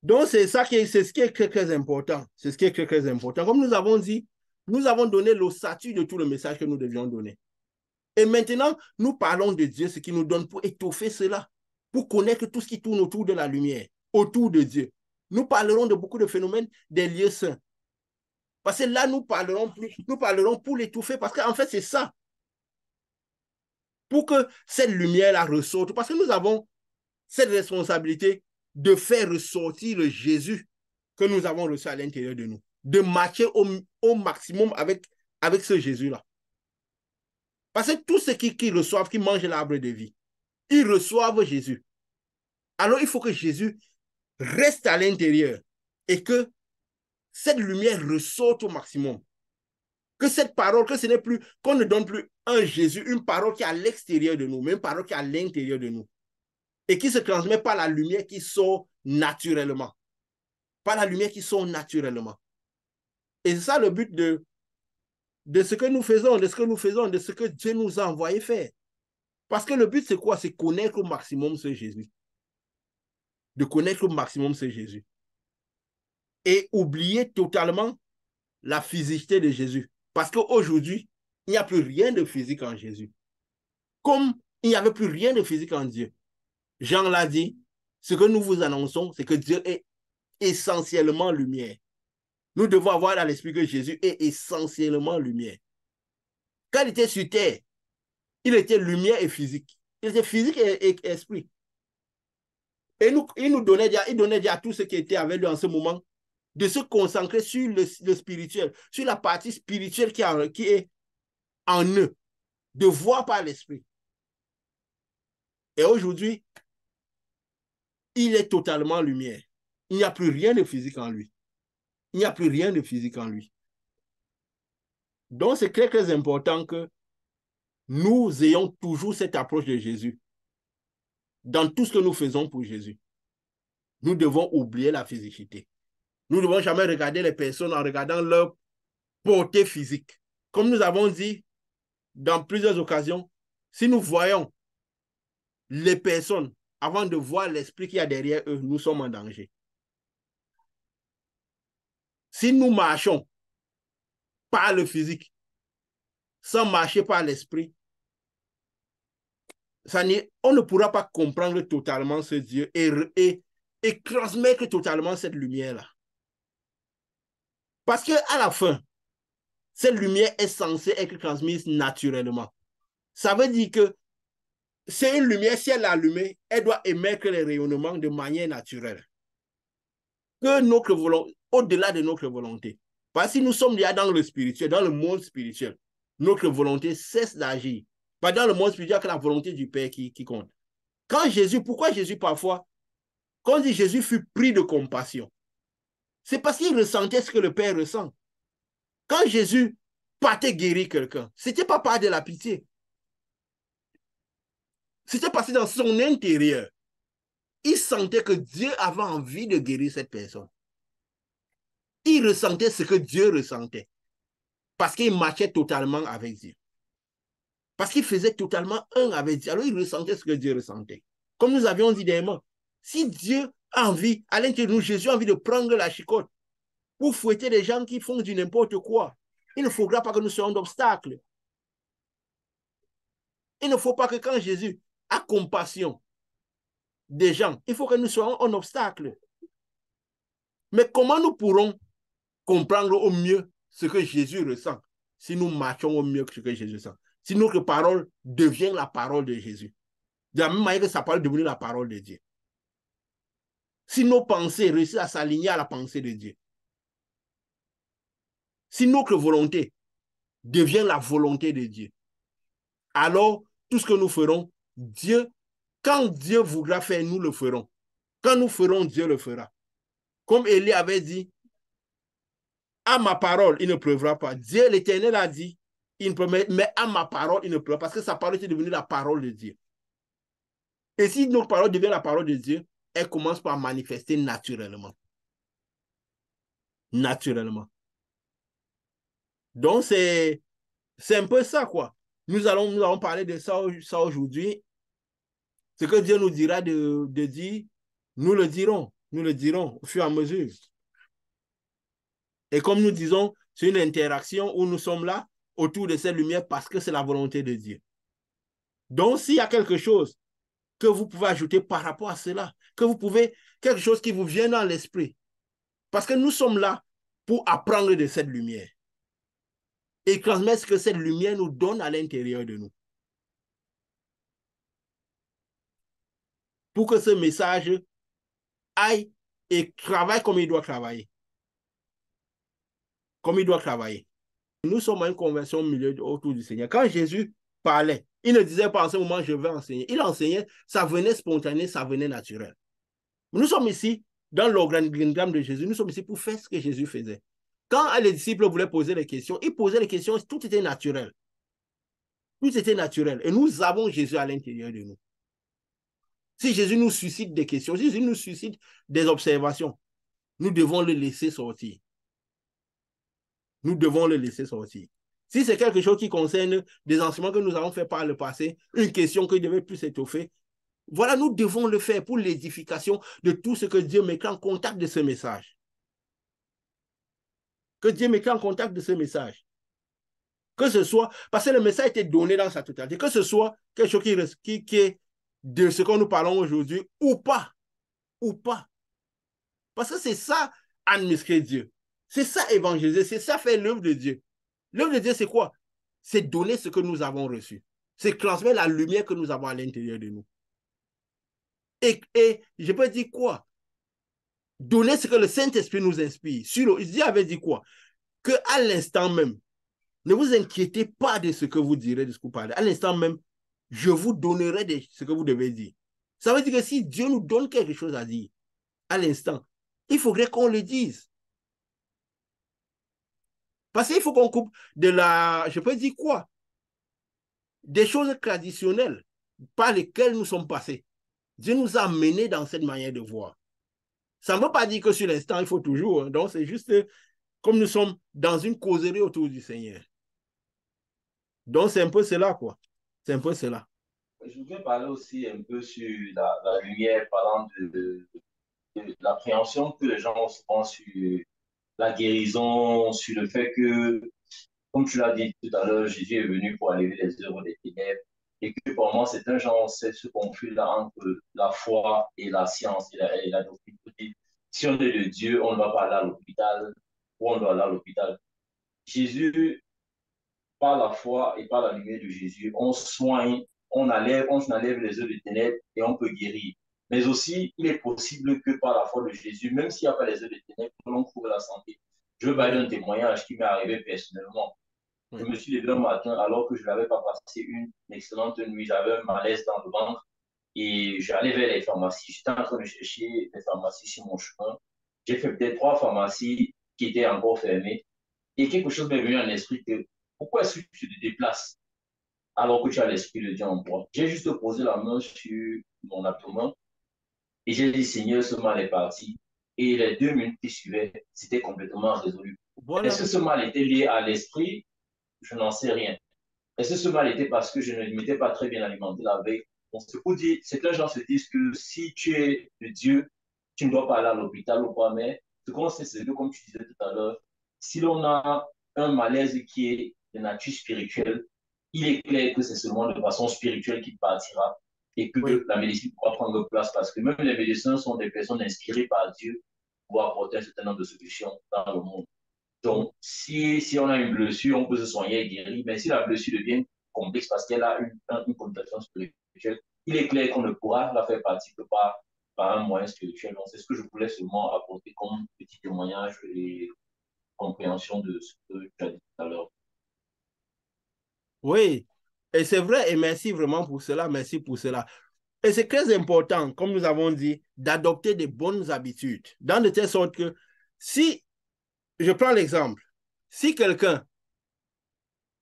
Donc, c'est ce qui est très, très important. C'est ce qui est très, très important. Comme nous avons dit, nous avons donné l'ossature de tout le message que nous devions donner. Et maintenant, nous parlons de Dieu, ce qui nous donne pour étoffer cela, pour connaître tout ce qui tourne autour de la lumière, autour de Dieu. Nous parlerons de beaucoup de phénomènes des lieux saints. Parce que là, nous parlerons pour l'étouffer, parce qu'en fait, c'est ça. Pour que cette lumière-là ressorte, parce que nous avons cette responsabilité de faire ressortir le Jésus que nous avons reçu à l'intérieur de nous, de marcher au maximum avec ce Jésus-là. Parce que tous ceux qui reçoivent, qui mangent l'arbre de vie, ils reçoivent Jésus. Alors, il faut que Jésus reste à l'intérieur et que cette lumière ressorte au maximum. Que cette parole, que ce n'est plus, qu'on ne donne plus un Jésus, une parole qui est à l'extérieur de nous, mais une parole qui est à l'intérieur de nous. Et qui se transmet par la lumière qui sort naturellement. Par la lumière qui sort naturellement. Et c'est ça le but de ce que nous faisons, de ce que Dieu nous a envoyé faire. Parce que le but, c'est quoi? C'est connaître au maximum ce Jésus. De connaître au maximum ce Jésus. Et oublier totalement la physicité de Jésus. Parce qu'aujourd'hui, il n'y a plus rien de physique en Jésus. Comme il n'y avait plus rien de physique en Dieu. Jean l'a dit, ce que nous vous annonçons, c'est que Dieu est essentiellement lumière. Nous devons avoir à l'esprit que Jésus est essentiellement lumière. Quand il était sur terre, il était lumière et physique. Il était physique et esprit. Et il donnait déjà à tous ceux qui étaient avec lui en ce moment de se concentrer sur le spirituel, sur la partie spirituelle qui est en eux, de voir par l'esprit. Et aujourd'hui, il est totalement lumière. Il n'y a plus rien de physique en lui. Il n'y a plus rien de physique en lui. Donc, c'est très, très important que nous ayons toujours cette approche de Jésus dans tout ce que nous faisons pour Jésus. Nous devons oublier la physicité. Nous ne devons jamais regarder les personnes en regardant leur portée physique. Comme nous avons dit dans plusieurs occasions, si nous voyons les personnes avant de voir l'esprit qu'il y a derrière eux, nous sommes en danger. Si nous marchons par le physique, sans marcher par l'esprit, on ne pourra pas comprendre totalement ce Dieu et transmettre totalement cette lumière-là. Parce qu'à la fin, cette lumière est censée être transmise naturellement. Ça veut dire que c'est une lumière, si elle est allumée, elle doit émettre les rayonnements de manière naturelle. Que notre volonté, au-delà de notre volonté. Parce que si nous sommes déjà dans le spirituel, dans le monde spirituel, notre volonté cesse d'agir. Pas dans le monde spirituel que la volonté du Père qui compte. Pourquoi Jésus parfois, quand on dit Jésus fut pris de compassion, c'est parce qu'il ressentait ce que le Père ressent. Quand Jésus partait guérir quelqu'un, ce n'était pas par de la pitié. C'était passé dans son intérieur. Il sentait que Dieu avait envie de guérir cette personne. Il ressentait ce que Dieu ressentait. Parce qu'il marchait totalement avec Dieu. Parce qu'il faisait totalement un avec Dieu. Alors il ressentait ce que Dieu ressentait. Comme nous avions dit dernièrement, si Dieu a envie, à l'intérieur de nous, Jésus a envie de prendre la chicotte pour fouetter les gens qui font du n'importe quoi, il ne faudra pas que nous soyons d'obstacles. Il ne faut pas que quand Jésus a compassion des gens, il faut que nous soyons un obstacle. Mais comment nous pourrons comprendre au mieux ce que Jésus ressent si nous marchons au mieux que ce que Jésus ressent? Si notre parole devient la parole de Jésus. De la même manière que sa parole est devenue la parole de Dieu. Si nos pensées réussissent à s'aligner à la pensée de Dieu. Si notre volonté devient la volonté de Dieu. Alors, tout ce que nous ferons, quand Dieu voudra faire, nous le ferons. Quand nous ferons, Dieu le fera. Comme Élie avait dit, à ma parole, il ne pleuvra pas. Dieu, l'Éternel, a dit, il ne pleut, mais à ma parole, il ne pleut pas, parce que sa parole est devenue la parole de Dieu. Et si notre parole devient la parole de Dieu, elle commence par manifester naturellement. Naturellement. Donc, c'est un peu ça, quoi. Nous allons parler de ça aujourd'hui. Ce que Dieu nous dira de dire, nous le dirons au fur et à mesure. Et comme nous disons, c'est une interaction où nous sommes là autour de cette lumière parce que c'est la volonté de Dieu. Donc, s'il y a quelque chose que vous pouvez ajouter par rapport à cela, quelque chose qui vous vient dans l'esprit, parce que nous sommes là pour apprendre de cette lumière et transmettre ce que cette lumière nous donne à l'intérieur de nous. Pour que ce message aille et travaille comme il doit travailler. Comme il doit travailler. Nous sommes à une conversion au milieu autour du Seigneur. Quand Jésus parlait, il ne disait pas en ce moment, je vais enseigner. Il enseignait, ça venait spontané, ça venait naturel. Nous sommes ici, dans l'organigramme de Jésus, nous sommes ici pour faire ce que Jésus faisait. Quand les disciples voulaient poser les questions, ils posaient les questions, tout était naturel. Tout était naturel. Et nous avons Jésus à l'intérieur de nous. Si Jésus nous suscite des questions, si Jésus nous suscite des observations, nous devons le laisser sortir. Nous devons le laisser sortir. Si c'est quelque chose qui concerne des enseignements que nous avons fait par le passé, une question qui devait plus s'étoffer, voilà, nous devons le faire pour l'édification de tout ce que Dieu met en contact de ce message. Que Dieu met en contact de ce message. Que ce soit, parce que le message a été donné dans sa totalité, que ce soit quelque chose qui est de ce que nous parlons aujourd'hui ou pas. Ou pas. Parce que c'est ça, administrer Dieu. C'est ça, évangéliser. C'est ça, faire l'œuvre de Dieu. L'œuvre de Dieu, c'est quoi? C'est donner ce que nous avons reçu. C'est transmettre la lumière que nous avons à l'intérieur de nous. Et je peux dire quoi? Donner ce que le Saint-Esprit nous inspire. Dieu avait dit quoi? Qu'à l'instant même, ne vous inquiétez pas de ce que vous direz, de ce que vous parlez. À l'instant même, je vous donnerai ce que vous devez dire. Ça veut dire que si Dieu nous donne quelque chose à dire, à l'instant, il faudrait qu'on le dise. Parce qu'il faut qu'on coupe je peux dire quoi? Des choses traditionnelles par lesquelles nous sommes passés. Dieu nous a menés dans cette manière de voir. Ça ne veut pas dire que sur l'instant, il faut toujours. Hein. Donc, c'est juste comme nous sommes dans une causerie autour du Seigneur. Donc, c'est un peu cela, quoi. C'est un peu cela. Je voudrais parler aussi un peu sur la lumière, parlant de l'appréhension que les gens ont sur la guérison, sur le fait que, comme tu l'as dit tout à l'heure, Jésus est venu pour enlever les œuvres des ténèbres. Et que pour moi, c'est un genre, c'est ce conflit-là entre la foi et la science et la doctrine. Si on est de Dieu, on ne doit pas aller à l'hôpital ou on doit aller à l'hôpital. Jésus, par la foi et par la lumière de Jésus, on soigne, on enlève les œuvres des ténèbres et on peut guérir. Mais aussi, il est possible que par la foi de Jésus, même s'il n'y a pas les œuvres des ténèbres, on trouve la santé. Je veux parler d'un témoignage qui m'est arrivé personnellement. Je me suis levé un matin alors que je n'avais pas passé une excellente nuit. J'avais un malaise dans le ventre et j'allais vers les pharmacies. J'étais en train de chercher les pharmacies sur mon chemin. J'ai fait peut-être 3 pharmacies qui étaient encore fermées. Et quelque chose m'est venu en esprit que pourquoi est-ce que tu te déplaces alors que tu as l'esprit de Dieu en toi? J'ai juste posé la main sur mon abdomen et j'ai dit, Seigneur, ce mal est parti. Et les 2 minutes qui suivaient, c'était complètement résolu. Voilà. Est-ce que ce mal était lié à l'esprit? Je n'en sais rien. Est-ce que ce mal était parce que je ne m'étais pas très bien alimenté la veille? On se peut dire, certains gens se disent que si tu es de Dieu, tu ne dois pas aller à l'hôpital ou pas, mais ce qu'on sait, c'est que, comme tu disais tout à l'heure, si l'on a un malaise qui est de nature spirituelle, il est clair que c'est seulement de façon spirituelle qu'il partira et que Oui. la médecine pourra prendre place parce que même les médecins sont des personnes inspirées par Dieu pour apporter un certain nombre de solutions dans le monde. Donc, si on a une blessure, on peut se soigner et guérir, mais si la blessure devient complexe parce qu'elle a une connotation spirituelle, il est clair qu'on ne pourra la faire partie que par un moyen spirituel. Donc, c'est ce que je voulais seulement apporter comme petit témoignage et compréhension de ce que tu as dit tout à l'heure. Oui, et c'est vrai, et merci vraiment pour cela, merci pour cela. Et c'est très important, comme nous avons dit, d'adopter des bonnes habitudes, dans de telle sorte que si, je prends l'exemple, si quelqu'un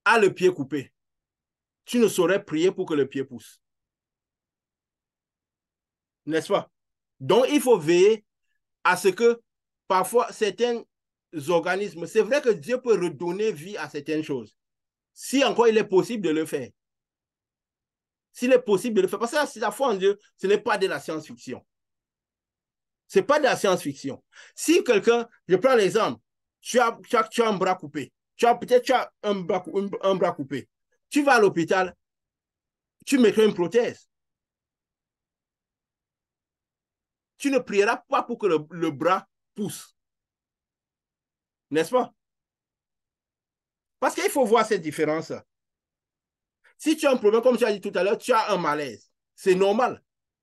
a le pied coupé, tu ne saurais prier pour que le pied pousse. N'est-ce pas? Donc, il faut veiller à ce que parfois certains organismes, c'est vrai que Dieu peut redonner vie à certaines choses, si encore il est possible de le faire. S'il est possible de le faire. Parce que la foi en Dieu, ce n'est pas de la science-fiction. Ce n'est pas de la science-fiction. Si quelqu'un, je prends l'exemple, tu as un bras coupé, peut-être tu as un bras coupé, tu vas à l'hôpital, tu mettras une prothèse. Tu ne prieras pas pour que le bras pousse. N'est-ce pas? Parce qu'il faut voir cette différence. Si tu as un problème, comme tu as dit tout à l'heure, tu as un malaise. C'est normal.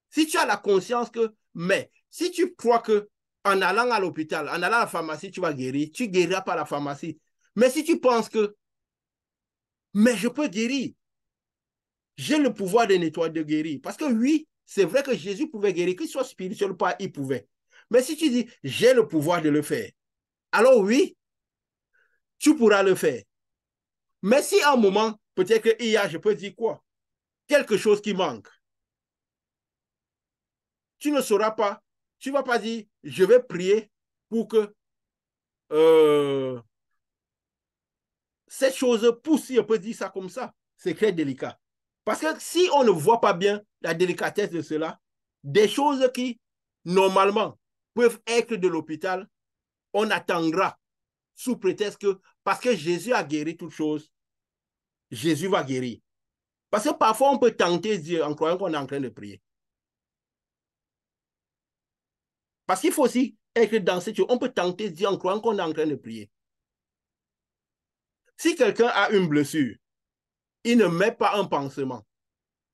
Si tu as la conscience que, mais Si tu crois que en allant à l'hôpital, en allant à la pharmacie, tu vas guérir, tu guériras par la pharmacie. Mais si tu penses que, mais je peux guérir, j'ai le pouvoir de nettoyer, de guérir. Parce que oui, c'est vrai que Jésus pouvait guérir, qu'il soit spirituel ou pas, il pouvait. Mais si tu dis, j'ai le pouvoir de le faire, alors oui, tu pourras le faire. Mais si à un moment, peut-être qu'il y a, je peux dire quoi, quelque chose qui manque, tu ne sauras pas, tu ne vas pas dire, je vais prier pour que euh, cette chose pousse, si on peut dire ça comme ça. C'est très délicat. Parce que si on ne voit pas bien la délicatesse de cela, des choses qui, normalement, peuvent être de l'hôpital, on attendra sous prétexte que, parce que Jésus a guéri toutes choses, Jésus va guérir. Parce que parfois, on peut tenter Dieu en croyant qu'on est en train de prier. Parce qu'il faut aussi être dans cette chose. On peut tenter Dieu en croyant qu'on est en train de prier. Si quelqu'un a une blessure, il ne met pas un pansement.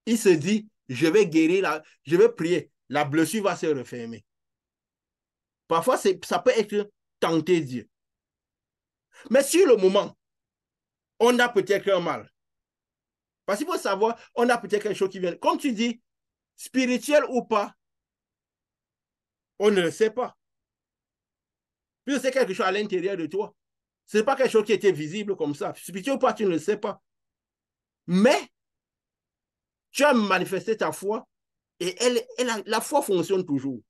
Il se dit, je vais guérir, je vais prier. La blessure va se refermer. Parfois, ça peut être tenter Dieu. Mais sur le moment, on a peut-être un mal. Parce qu'il faut savoir, on a peut-être quelque chose qui vient. Comme tu dis, spirituel ou pas, on ne le sait pas. Puis c'est quelque chose à l'intérieur de toi. Ce n'est pas quelque chose qui était visible comme ça. Spirituel ou pas, tu ne le sais pas. Mais tu as manifesté ta foi et la foi fonctionne toujours.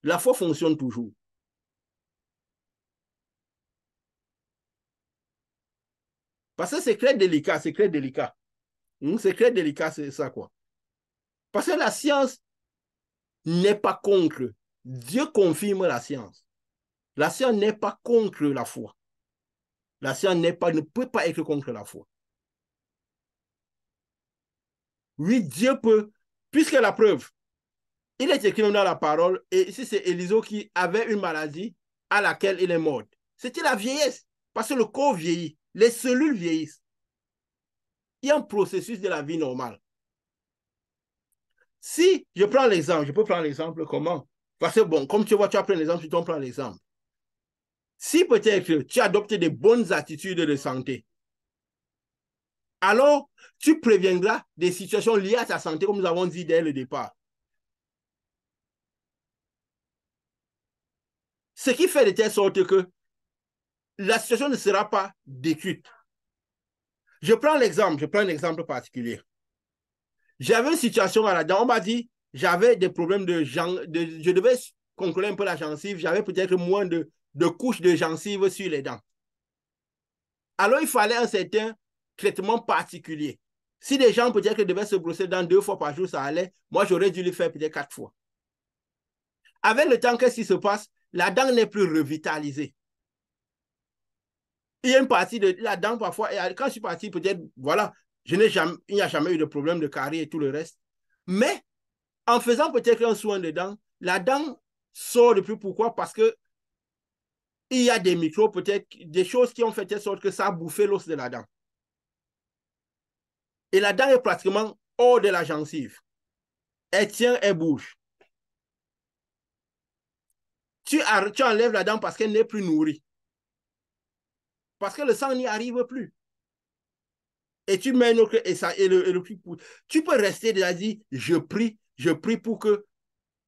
La foi fonctionne toujours. Parce que c'est très délicat, c'est très délicat. C'est très délicat, c'est ça quoi. Parce que la science n'est pas contre. Dieu confirme la science. La science n'est pas contre la foi. La science ne peut pas être contre la foi. Oui, Dieu peut, puisque la preuve, il est écrit dans la parole, et ici c'est Élisée qui avait une maladie à laquelle il est mort. C'était la vieillesse, parce que le corps vieillit, les cellules vieillissent. Il y a un processus de la vie normale. Si je prends l'exemple, je peux prendre l'exemple comment? Parce que bon, comme tu vois, tu as pris l'exemple, tu t'en prends l'exemple. Si peut-être tu adoptes des bonnes attitudes de santé, alors tu préviendras des situations liées à ta santé, comme nous avons dit dès le départ. Ce qui fait de telle sorte que la situation ne sera pas décrite. Je prends un exemple particulier. J'avais une situation à la dent, on m'a dit, j'avais des problèmes je devais contrôler un peu la gencive, j'avais peut-être moins de couches de gencive sur les dents. Alors, il fallait un certain traitement particulier. Si des gens peut-être devaient se brosser les dents 2 fois par jour, ça allait. Moi, j'aurais dû le faire peut-être 4 fois. Avec le temps, qu'est-ce qui se passe? La dent n'est plus revitalisée. Il y a une partie de la dent parfois, et quand je suis parti, peut-être, voilà, il n'y a jamais eu de problème de carie et tout le reste. Mais en faisant peut-être un soin de dent, la dent sort de plus. Pourquoi? Parce que il y a des microbes, peut-être des choses qui ont fait telle sorte que ça a bouffé l'os de la dent. Et la dent est pratiquement hors de la gencive. Elle tient, elle bouge. Tu enlèves la dent parce qu'elle n'est plus nourrie. Parce que le sang n'y arrive plus. Et tu mets une autre, et le cri pousse. Tu peux rester déjà dit, je prie pour que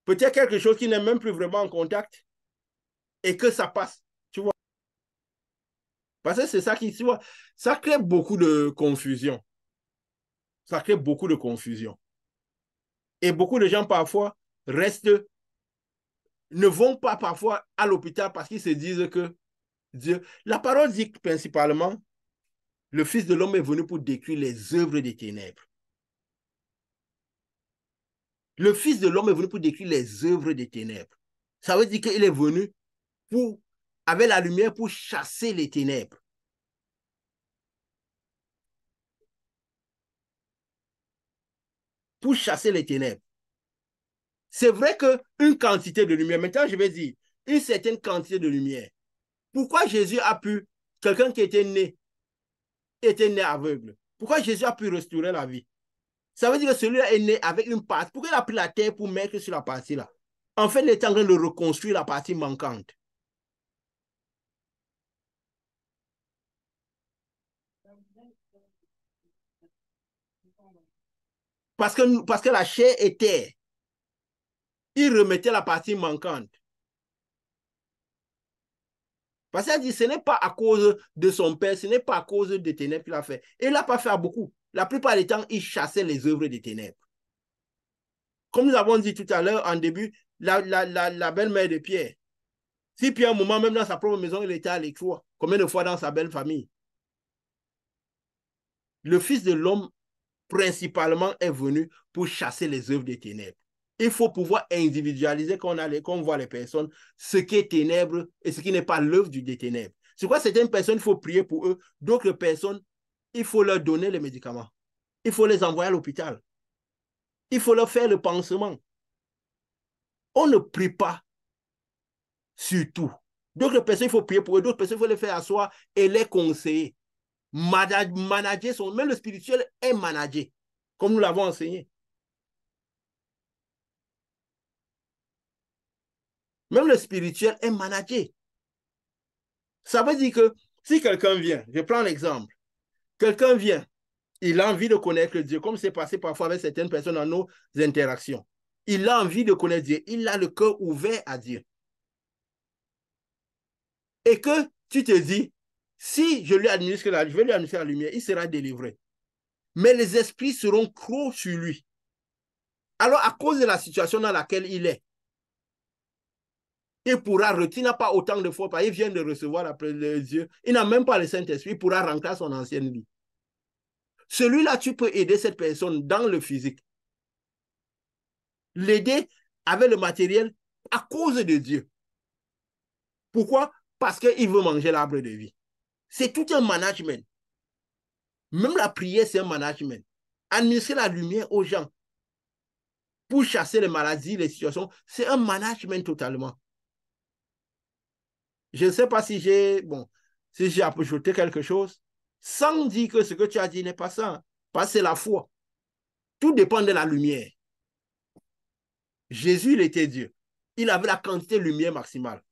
peut-être quelque chose qui n'est même plus vraiment en contact et que ça passe. Tu vois? Parce que c'est ça qui, tu vois, ça crée beaucoup de confusion. Ça crée beaucoup de confusion. Et beaucoup de gens parfois ne vont pas parfois à l'hôpital parce qu'ils se disent que Dieu. La parole dit principalement, le Fils de l'homme est venu pour détruire les œuvres des ténèbres. Le Fils de l'homme est venu pour détruire les œuvres des ténèbres. Ça veut dire qu'il est venu avec la lumière pour chasser les ténèbres. Pour chasser les ténèbres. C'est vrai qu'une quantité de lumière, maintenant je vais dire, une certaine quantité de lumière. Pourquoi Jésus a pu, quelqu'un qui était né aveugle, pourquoi Jésus a pu restaurer la vie? Ça veut dire que celui-là est né avec une partie. Pourquoi il a pris la terre pour mettre sur la partie-là? En fait, il est en train de reconstruire la partie manquante. Parce que la chair était, il remettait la partie manquante. Parce qu'il a dit, ce n'est pas à cause de son père, ce n'est pas à cause des ténèbres qu'il a fait. Et il n'a pas fait à beaucoup. La plupart du temps, il chassait les œuvres des ténèbres. Comme nous avons dit tout à l'heure en début, la belle-mère de Pierre. Si Pierre, à un moment, même dans sa propre maison, il était à l'étroit, combien de fois dans sa belle famille? Le Fils de l'homme, principalement, est venu pour chasser les œuvres des ténèbres. Il faut pouvoir individualiser quand on voit les personnes, ce qui est ténèbres et ce qui n'est pas l'œuvre des ténèbres. C'est quoi certaines personnes, il faut prier pour eux. D'autres personnes, il faut leur donner les médicaments. Il faut les envoyer à l'hôpital. Il faut leur faire le pansement. On ne prie pas sur tout. D'autres personnes, il faut prier pour eux. D'autres personnes, il faut les faire asseoir et les conseiller. Manager son... Même le spirituel est managé, comme nous l'avons enseigné. Même le spirituel est managé. Ça veut dire que si quelqu'un vient, je prends l'exemple, quelqu'un vient, il a envie de connaître Dieu, comme c'est passé parfois avec certaines personnes dans nos interactions. Il a envie de connaître Dieu, il a le cœur ouvert à Dieu. Et que tu te dis, si je lui administre je vais lui administrer la lumière, il sera délivré. Mais les esprits seront clos sur lui. Alors, à cause de la situation dans laquelle il est, il pourra retirer, il n'a pas autant de foi, il vient de recevoir la présence de Dieu, il n'a même pas le Saint-Esprit, il pourra rentrer à son ancienne vie. Celui-là, tu peux aider cette personne dans le physique. L'aider avec le matériel à cause de Dieu. Pourquoi? Parce qu'il veut manger l'arbre de vie. C'est tout un management. Même la prière, c'est un management. Administrer la lumière aux gens pour chasser les maladies, les situations, c'est un management totalement. Je ne sais pas si j'ai ajouté quelque chose, sans dire que ce que tu as dit n'est pas ça. Parce que c'est la foi. Tout dépend de la lumière. Jésus, il était Dieu. Il avait la quantité de lumière maximale.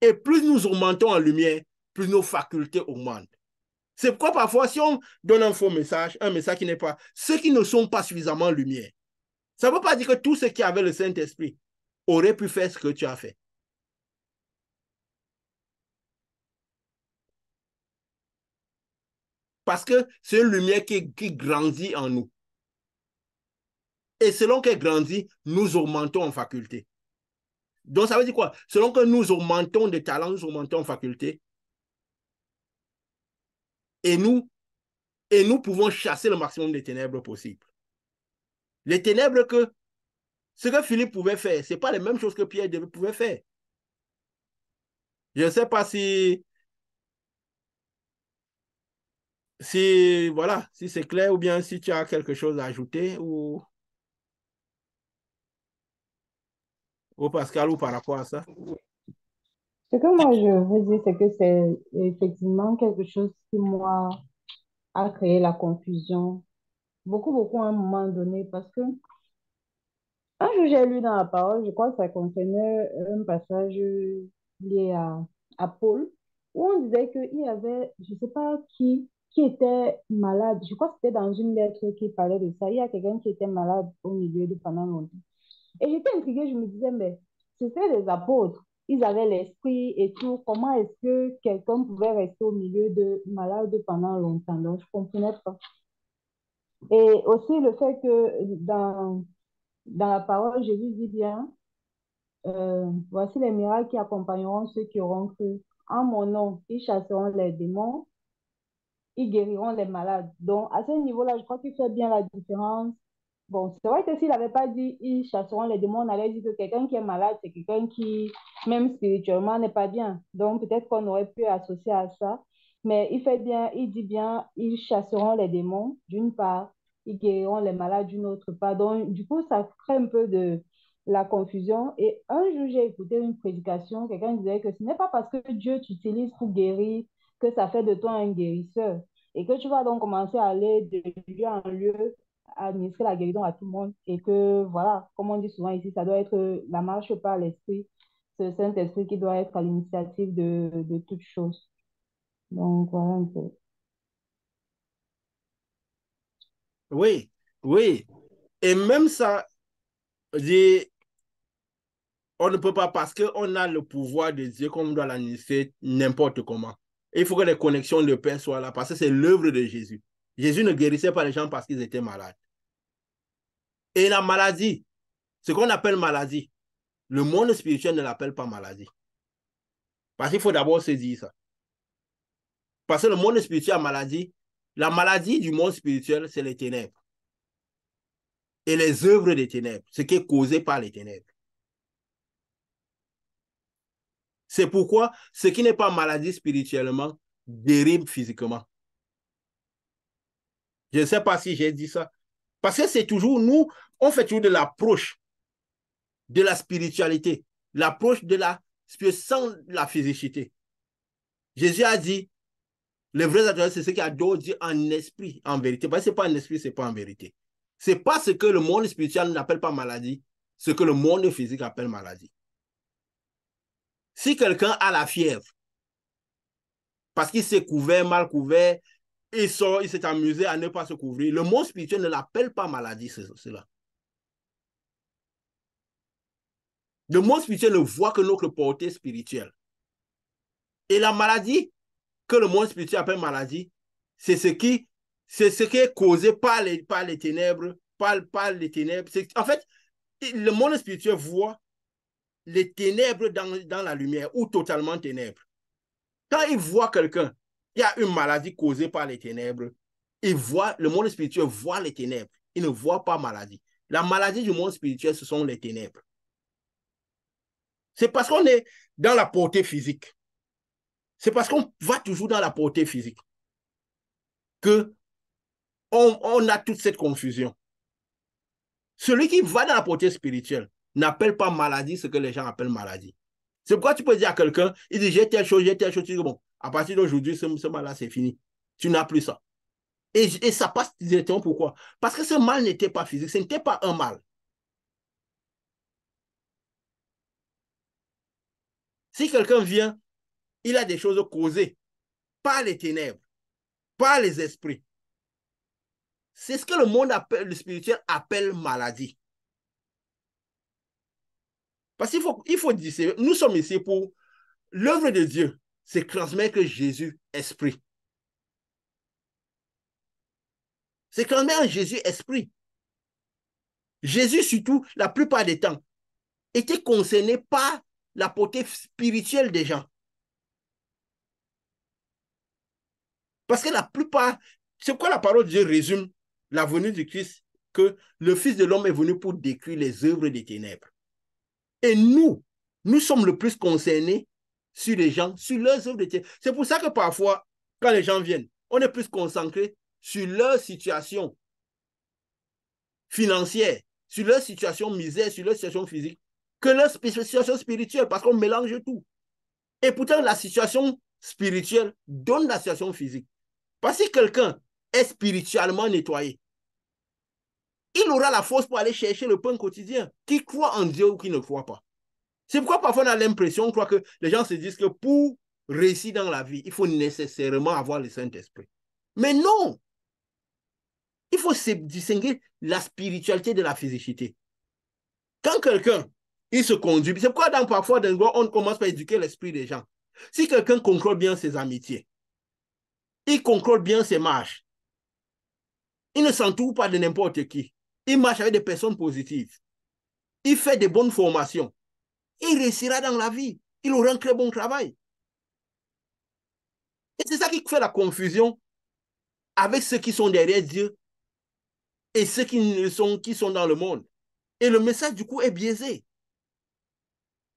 Et plus nous augmentons en lumière, plus nos facultés augmentent. C'est pourquoi parfois, si on donne un faux message, un message qui n'est pas, ceux qui ne sont pas suffisamment en lumière, ça ne veut pas dire que tous ceux qui avaient le Saint-Esprit auraient pu faire ce que tu as fait. Parce que c'est une lumière qui grandit en nous. Et selon qu'elle grandit, nous augmentons en faculté. Donc, ça veut dire quoi? Selon que nous augmentons de talents, nous augmentons en faculté. Et nous, pouvons chasser le maximum de ténèbres possible. Les ténèbres ce que Philippe pouvait faire, ce n'est pas les mêmes choses que Pierre pouvait faire. Je ne sais pas voilà, si c'est clair ou bien si tu as quelque chose à ajouter ou Pascal ou par rapport à ça. Ce que moi je veux dire, c'est que c'est effectivement quelque chose qui, moi, a créé la confusion. Beaucoup, beaucoup à un moment donné, parce que un jour, j'ai lu dans la parole, je crois que ça concernait un passage lié à Paul, où on disait qu'il y avait, je ne sais pas qui était malade. Je crois que c'était dans une lettre qui parlait de ça. Il y a quelqu'un qui était malade au milieu de pendant longtemps. Et j'étais intriguée, je me disais, mais c'était les apôtres. Ils avaient l'esprit et tout. Comment est-ce que quelqu'un pouvait rester au milieu de malade pendant longtemps? Donc, je ne comprenais pas. Et aussi le fait que dans la parole, Jésus dit bien, voici les miracles qui accompagneront ceux qui auront cru. En mon nom, ils chasseront les démons, ils guériront les malades. Donc, à ce niveau-là, je crois qu'il fait bien la différence. Bon, c'est vrai que s'il n'avait pas dit ils chasseront les démons, on allait dire que quelqu'un qui est malade, c'est quelqu'un qui, même spirituellement, n'est pas bien. Donc, peut-être qu'on aurait pu associer à ça. Mais il fait bien, il dit bien, ils chasseront les démons, d'une part, ils guériront les malades, d'une autre part. Donc, du coup, ça crée un peu de la confusion. Et un jour, j'ai écouté une prédication, quelqu'un disait que ce n'est pas parce que Dieu t'utilise pour guérir que ça fait de toi un guérisseur. Et que tu vas donc commencer à aller de lieu en lieu administrer la guérison à tout le monde et que, voilà, comme on dit souvent ici, ça doit être la marche par l'esprit, ce Saint-Esprit qui doit être à l'initiative de toutes choses. Donc, voilà un peu. Oui, oui. Et même ça, dit, on ne peut pas parce qu'on a le pouvoir de Dieu qu'on doit l'administrer n'importe comment. Il faut que les connexions de paix soient là parce que c'est l'œuvre de Jésus. Jésus ne guérissait pas les gens parce qu'ils étaient malades. Et la maladie, ce qu'on appelle maladie, le monde spirituel ne l'appelle pas maladie. Parce qu'il faut d'abord se dire ça. Parce que le monde spirituel a maladie. La maladie du monde spirituel, c'est les ténèbres. Et les œuvres des ténèbres, ce qui est causé par les ténèbres. C'est pourquoi ce qui n'est pas maladie spirituellement guérit physiquement. Je ne sais pas si j'ai dit ça. Parce que c'est toujours, nous, on fait toujours de l'approche de la spiritualité, l'approche de la spiritualité sans la physicité. Jésus a dit, les vrais adorateurs, c'est ceux qui adorent Dieu en esprit, en vérité. Parce que ce n'est pas en esprit, ce n'est pas en vérité. Ce n'est pas ce que le monde spirituel n'appelle pas maladie, ce que le monde physique appelle maladie. Si quelqu'un a la fièvre, parce qu'il s'est couvert, mal couvert, il sort, il s'est amusé à ne pas se couvrir, le monde spirituel ne l'appelle pas maladie, cela. Le monde spirituel ne voit que notre portée spirituelle. Et la maladie que le monde spirituel appelle maladie, c'est ce qui est causé par les ténèbres, par les ténèbres. En fait, le monde spirituel voit les ténèbres dans la lumière ou totalement ténèbres. Quand il voit quelqu'un qui a une maladie causée par les ténèbres, le monde spirituel voit les ténèbres. Il ne voit pas maladie. La maladie du monde spirituel, ce sont les ténèbres. C'est parce qu'on est dans la portée physique. C'est parce qu'on va toujours dans la portée physique que on a toute cette confusion. Celui qui va dans la portée spirituelle n'appelle pas maladie ce que les gens appellent maladie. C'est pourquoi tu peux dire à quelqu'un, il dit j'ai telle chose, tu dis bon, à partir d'aujourd'hui, ce mal-là, c'est fini. Tu n'as plus ça. Et ça passe directement. Pourquoi? Parce que ce mal n'était pas physique, ce n'était pas un mal. Si quelqu'un vient, il a des choses causées par les ténèbres, par les esprits. C'est ce que le monde appelle, le spirituel appelle maladie. Parce qu'il faut dire, nous sommes ici pour l'œuvre de Dieu, c'est transmettre Jésus esprit. C'est transmettre Jésus esprit. Jésus, surtout, la plupart des temps, était concerné par la portée spirituelle des gens. Parce que la plupart, c'est quoi la parole de Dieu résume la venue du Christ, que le Fils de l'homme est venu pour détruire les œuvres des ténèbres. Et nous sommes le plus concernés sur les gens, sur leurs œuvres de ténèbres. C'est pour ça que parfois, quand les gens viennent, on est plus concentré sur leur situation financière, sur leur situation misère, sur leur situation physique, que leur situation spirituelle, parce qu'on mélange tout. Et pourtant, la situation spirituelle donne la situation physique. Parce que si quelqu'un est spirituellement nettoyé, il aura la force pour aller chercher le pain quotidien, qui croit en Dieu ou qui ne croit pas. C'est pourquoi parfois on a l'impression, on croit que les gens se disent que pour réussir dans la vie, il faut nécessairement avoir le Saint-Esprit. Mais non! Il faut distinguer la spiritualité de la physicité. Quand quelqu'un, il se conduit, c'est pourquoi parfois on commence par éduquer l'esprit des gens. Si quelqu'un contrôle bien ses amitiés, il contrôle bien ses marches, il ne s'entoure pas de n'importe qui, il marche avec des personnes positives, il fait des bonnes formations, il réussira dans la vie, il aura un très bon travail. Et c'est ça qui fait la confusion avec ceux qui sont derrière Dieu et ceux qui sont dans le monde. Et le message, du coup, est biaisé.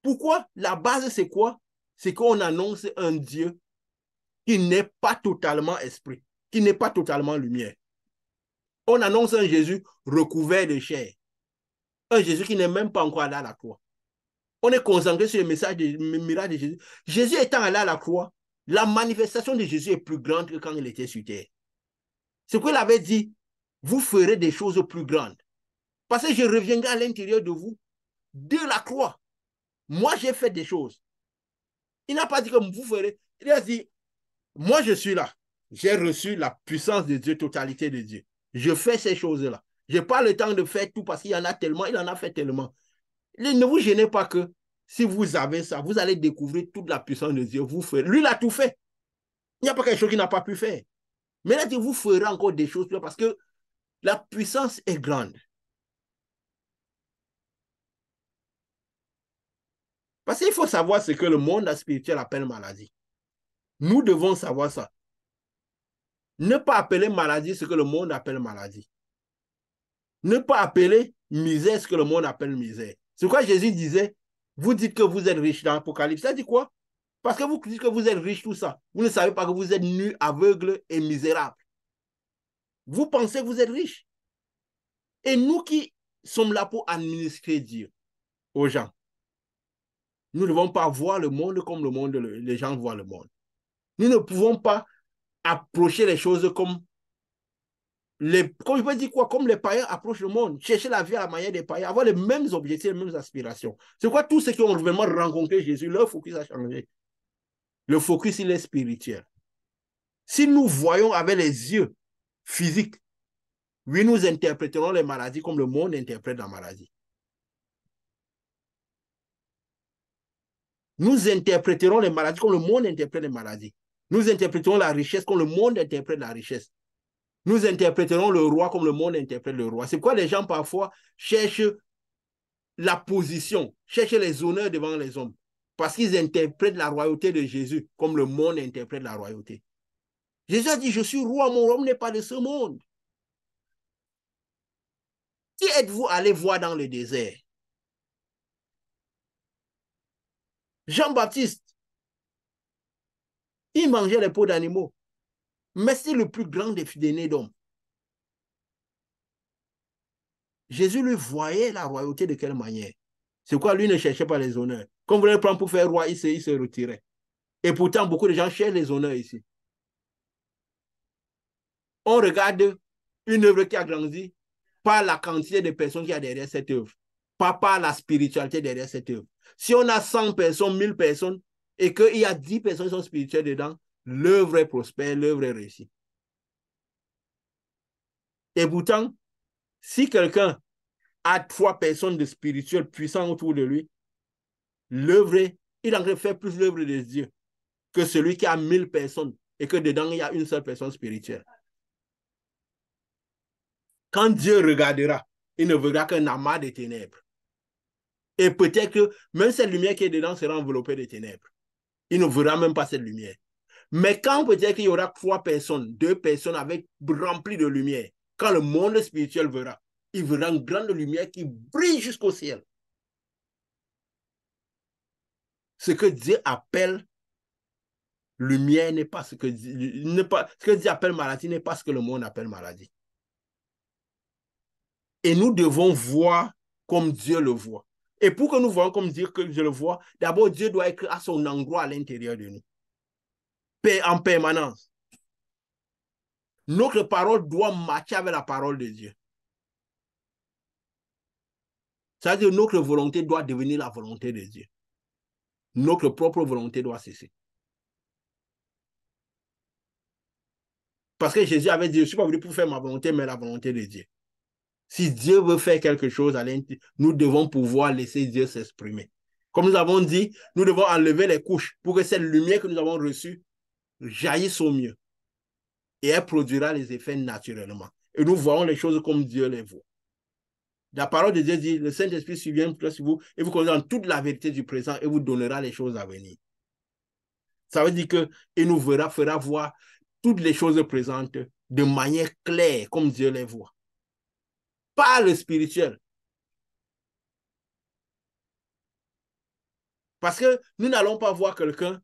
Pourquoi? La base, c'est quoi? C'est qu'on annonce un Dieu qui n'est pas totalement esprit, qui n'est pas totalement lumière. On annonce un Jésus recouvert de chair. Un Jésus qui n'est même pas encore allé à la croix. On est concentré sur le message du miracle de Jésus. Jésus étant allé à la croix, la manifestation de Jésus est plus grande que quand il était sur terre. Ce qu'il avait dit vous ferez des choses plus grandes. Parce que je reviendrai à l'intérieur de vous, de la croix. Moi, j'ai fait des choses. Il n'a pas dit que vous ferez. Il a dit, moi, je suis là. J'ai reçu la puissance de Dieu, totalité de Dieu. Je fais ces choses-là. Je n'ai pas le temps de faire tout parce qu'il y en a tellement, il en a fait tellement. Ne vous gênez pas que si vous avez ça, vous allez découvrir toute la puissance de Dieu. Vous ferez. Lui, il a tout fait. Il n'y a pas quelque chose qu'il n'a pas pu faire. Mais là, vous ferez encore des choses parce que la puissance est grande. Parce qu'il faut savoir ce que le monde spirituel appelle maladie. Nous devons savoir ça. Ne pas appeler maladie ce que le monde appelle maladie. Ne pas appeler misère ce que le monde appelle misère. C'est quoi Jésus disait, vous dites que vous êtes riche dans l'Apocalypse. Ça dit quoi? Parce que vous dites que vous êtes riche, tout ça. Vous ne savez pas que vous êtes nus, aveugles et misérables. Vous pensez que vous êtes riche. Et nous qui sommes là pour administrer Dieu aux gens, nous ne devons pas voir le monde comme le monde, les gens voient le monde. Nous ne pouvons pas approcher les choses comme je peux dire quoi, comme les païens approchent le monde, chercher la vie à la manière des païens, avoir les mêmes objectifs, les mêmes aspirations. C'est quoi tous ceux qui ont vraiment rencontré Jésus, leur focus a changé. Le focus, il est spirituel. Si nous voyons avec les yeux physiques, oui, nous interpréterons les maladies comme le monde interprète la maladie. Nous interpréterons les maladies comme le monde interprète les maladies. Nous interpréterons la richesse comme le monde interprète la richesse. Nous interpréterons le roi comme le monde interprète le roi. C'est pourquoi les gens parfois cherchent la position, cherchent les honneurs devant les hommes. Parce qu'ils interprètent la royauté de Jésus comme le monde interprète la royauté. Jésus a dit, je suis roi, mon royaume n'est pas de ce monde. Qui êtes-vous allé voir dans le désert? Jean-Baptiste, il mangeait les peaux d'animaux. Mais c'est le plus grand des nés d'hommes. Jésus lui voyait la royauté de quelle manière? C'est quoi lui ne cherchait pas les honneurs. Quand vous voulez le prendre pour faire roi, il se retirait. Et pourtant, beaucoup de gens cherchent les honneurs ici. On regarde une œuvre qui a grandi par la quantité de personnes qu'il y a derrière cette œuvre, pas par la spiritualité derrière cette œuvre. Si on a 100 personnes, 1000 personnes, et qu'il y a 10 personnes qui sont spirituelles dedans, l'œuvre est prospère, l'œuvre est réussie. Et pourtant, si quelqu'un a 3 personnes de spirituels puissants autour de lui, l'œuvre, il en fait plus l'œuvre de Dieu que celui qui a 1000 personnes et que dedans, il y a une seule personne spirituelle. Quand Dieu regardera, il ne verra qu'un amas de ténèbres. Et peut-être que même cette lumière qui est dedans sera enveloppée de ténèbres. Il ne verra même pas cette lumière. Mais quand peut-être qu'il y aura 3 personnes, 2 personnes avec remplies de lumière, quand le monde spirituel verra, il verra une grande lumière qui brille jusqu'au ciel. Ce que Dieu appelle lumière n'est pas ce que Dieu appelle maladie, n'est pas ce que le monde appelle maladie. Et nous devons voir comme Dieu le voit. Et pour que nous voyons comme Dieu que je le vois, d'abord Dieu doit être à son endroit à l'intérieur de nous. En permanence. Notre parole doit matcher avec la parole de Dieu. C'est-à-dire que notre volonté doit devenir la volonté de Dieu. Notre propre volonté doit cesser. Parce que Jésus avait dit, je ne suis pas venu pour faire ma volonté, mais la volonté de Dieu. Si Dieu veut faire quelque chose, nous devons pouvoir laisser Dieu s'exprimer. Comme nous avons dit, nous devons enlever les couches pour que cette lumière que nous avons reçue jaillisse au mieux. Et elle produira les effets naturellement. Et nous voyons les choses comme Dieu les voit. La parole de Dieu dit, le Saint-Esprit surviendra sur vous et vous conduira dans toute la vérité du présent et vous donnera les choses à venir. Ça veut dire qu'il nous fera voir toutes les choses présentes de manière claire, comme Dieu les voit. Pas le spirituel. Parce que nous n'allons pas voir quelqu'un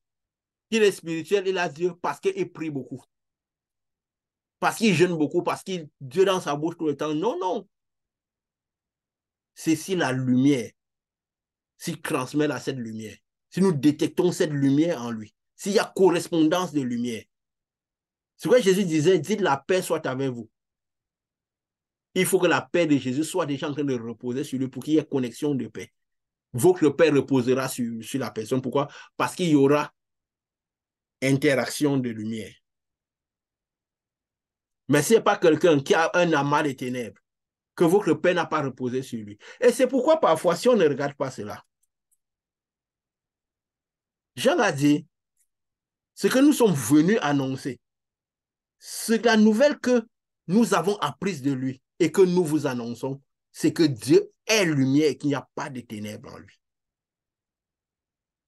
qui est spirituel, il a Dieu parce qu'il prie beaucoup. Parce qu'il jeûne beaucoup, parce qu'il Dieu dans sa bouche tout le temps. Non, non. C'est si la lumière, s'il transmet à cette lumière, si nous détectons cette lumière en lui, s'il y a correspondance de lumière. C'est quoi Jésus disait, dites la paix soit avec vous. Il faut que la paix de Jésus soit déjà en train de reposer sur lui pour qu'il y ait connexion de paix. Votre paix reposera sur la personne. Pourquoi? Parce qu'il y aura interaction de lumière. Mais ce n'est pas quelqu'un qui a un amas de ténèbres que votre paix n'a pas reposé sur lui. Et c'est pourquoi parfois, si on ne regarde pas cela, Jean a dit, ce que nous sommes venus annoncer, c'est la nouvelle que nous avons apprise de lui et que nous vous annonçons, c'est que Dieu est lumière et qu'il n'y a pas de ténèbres en lui.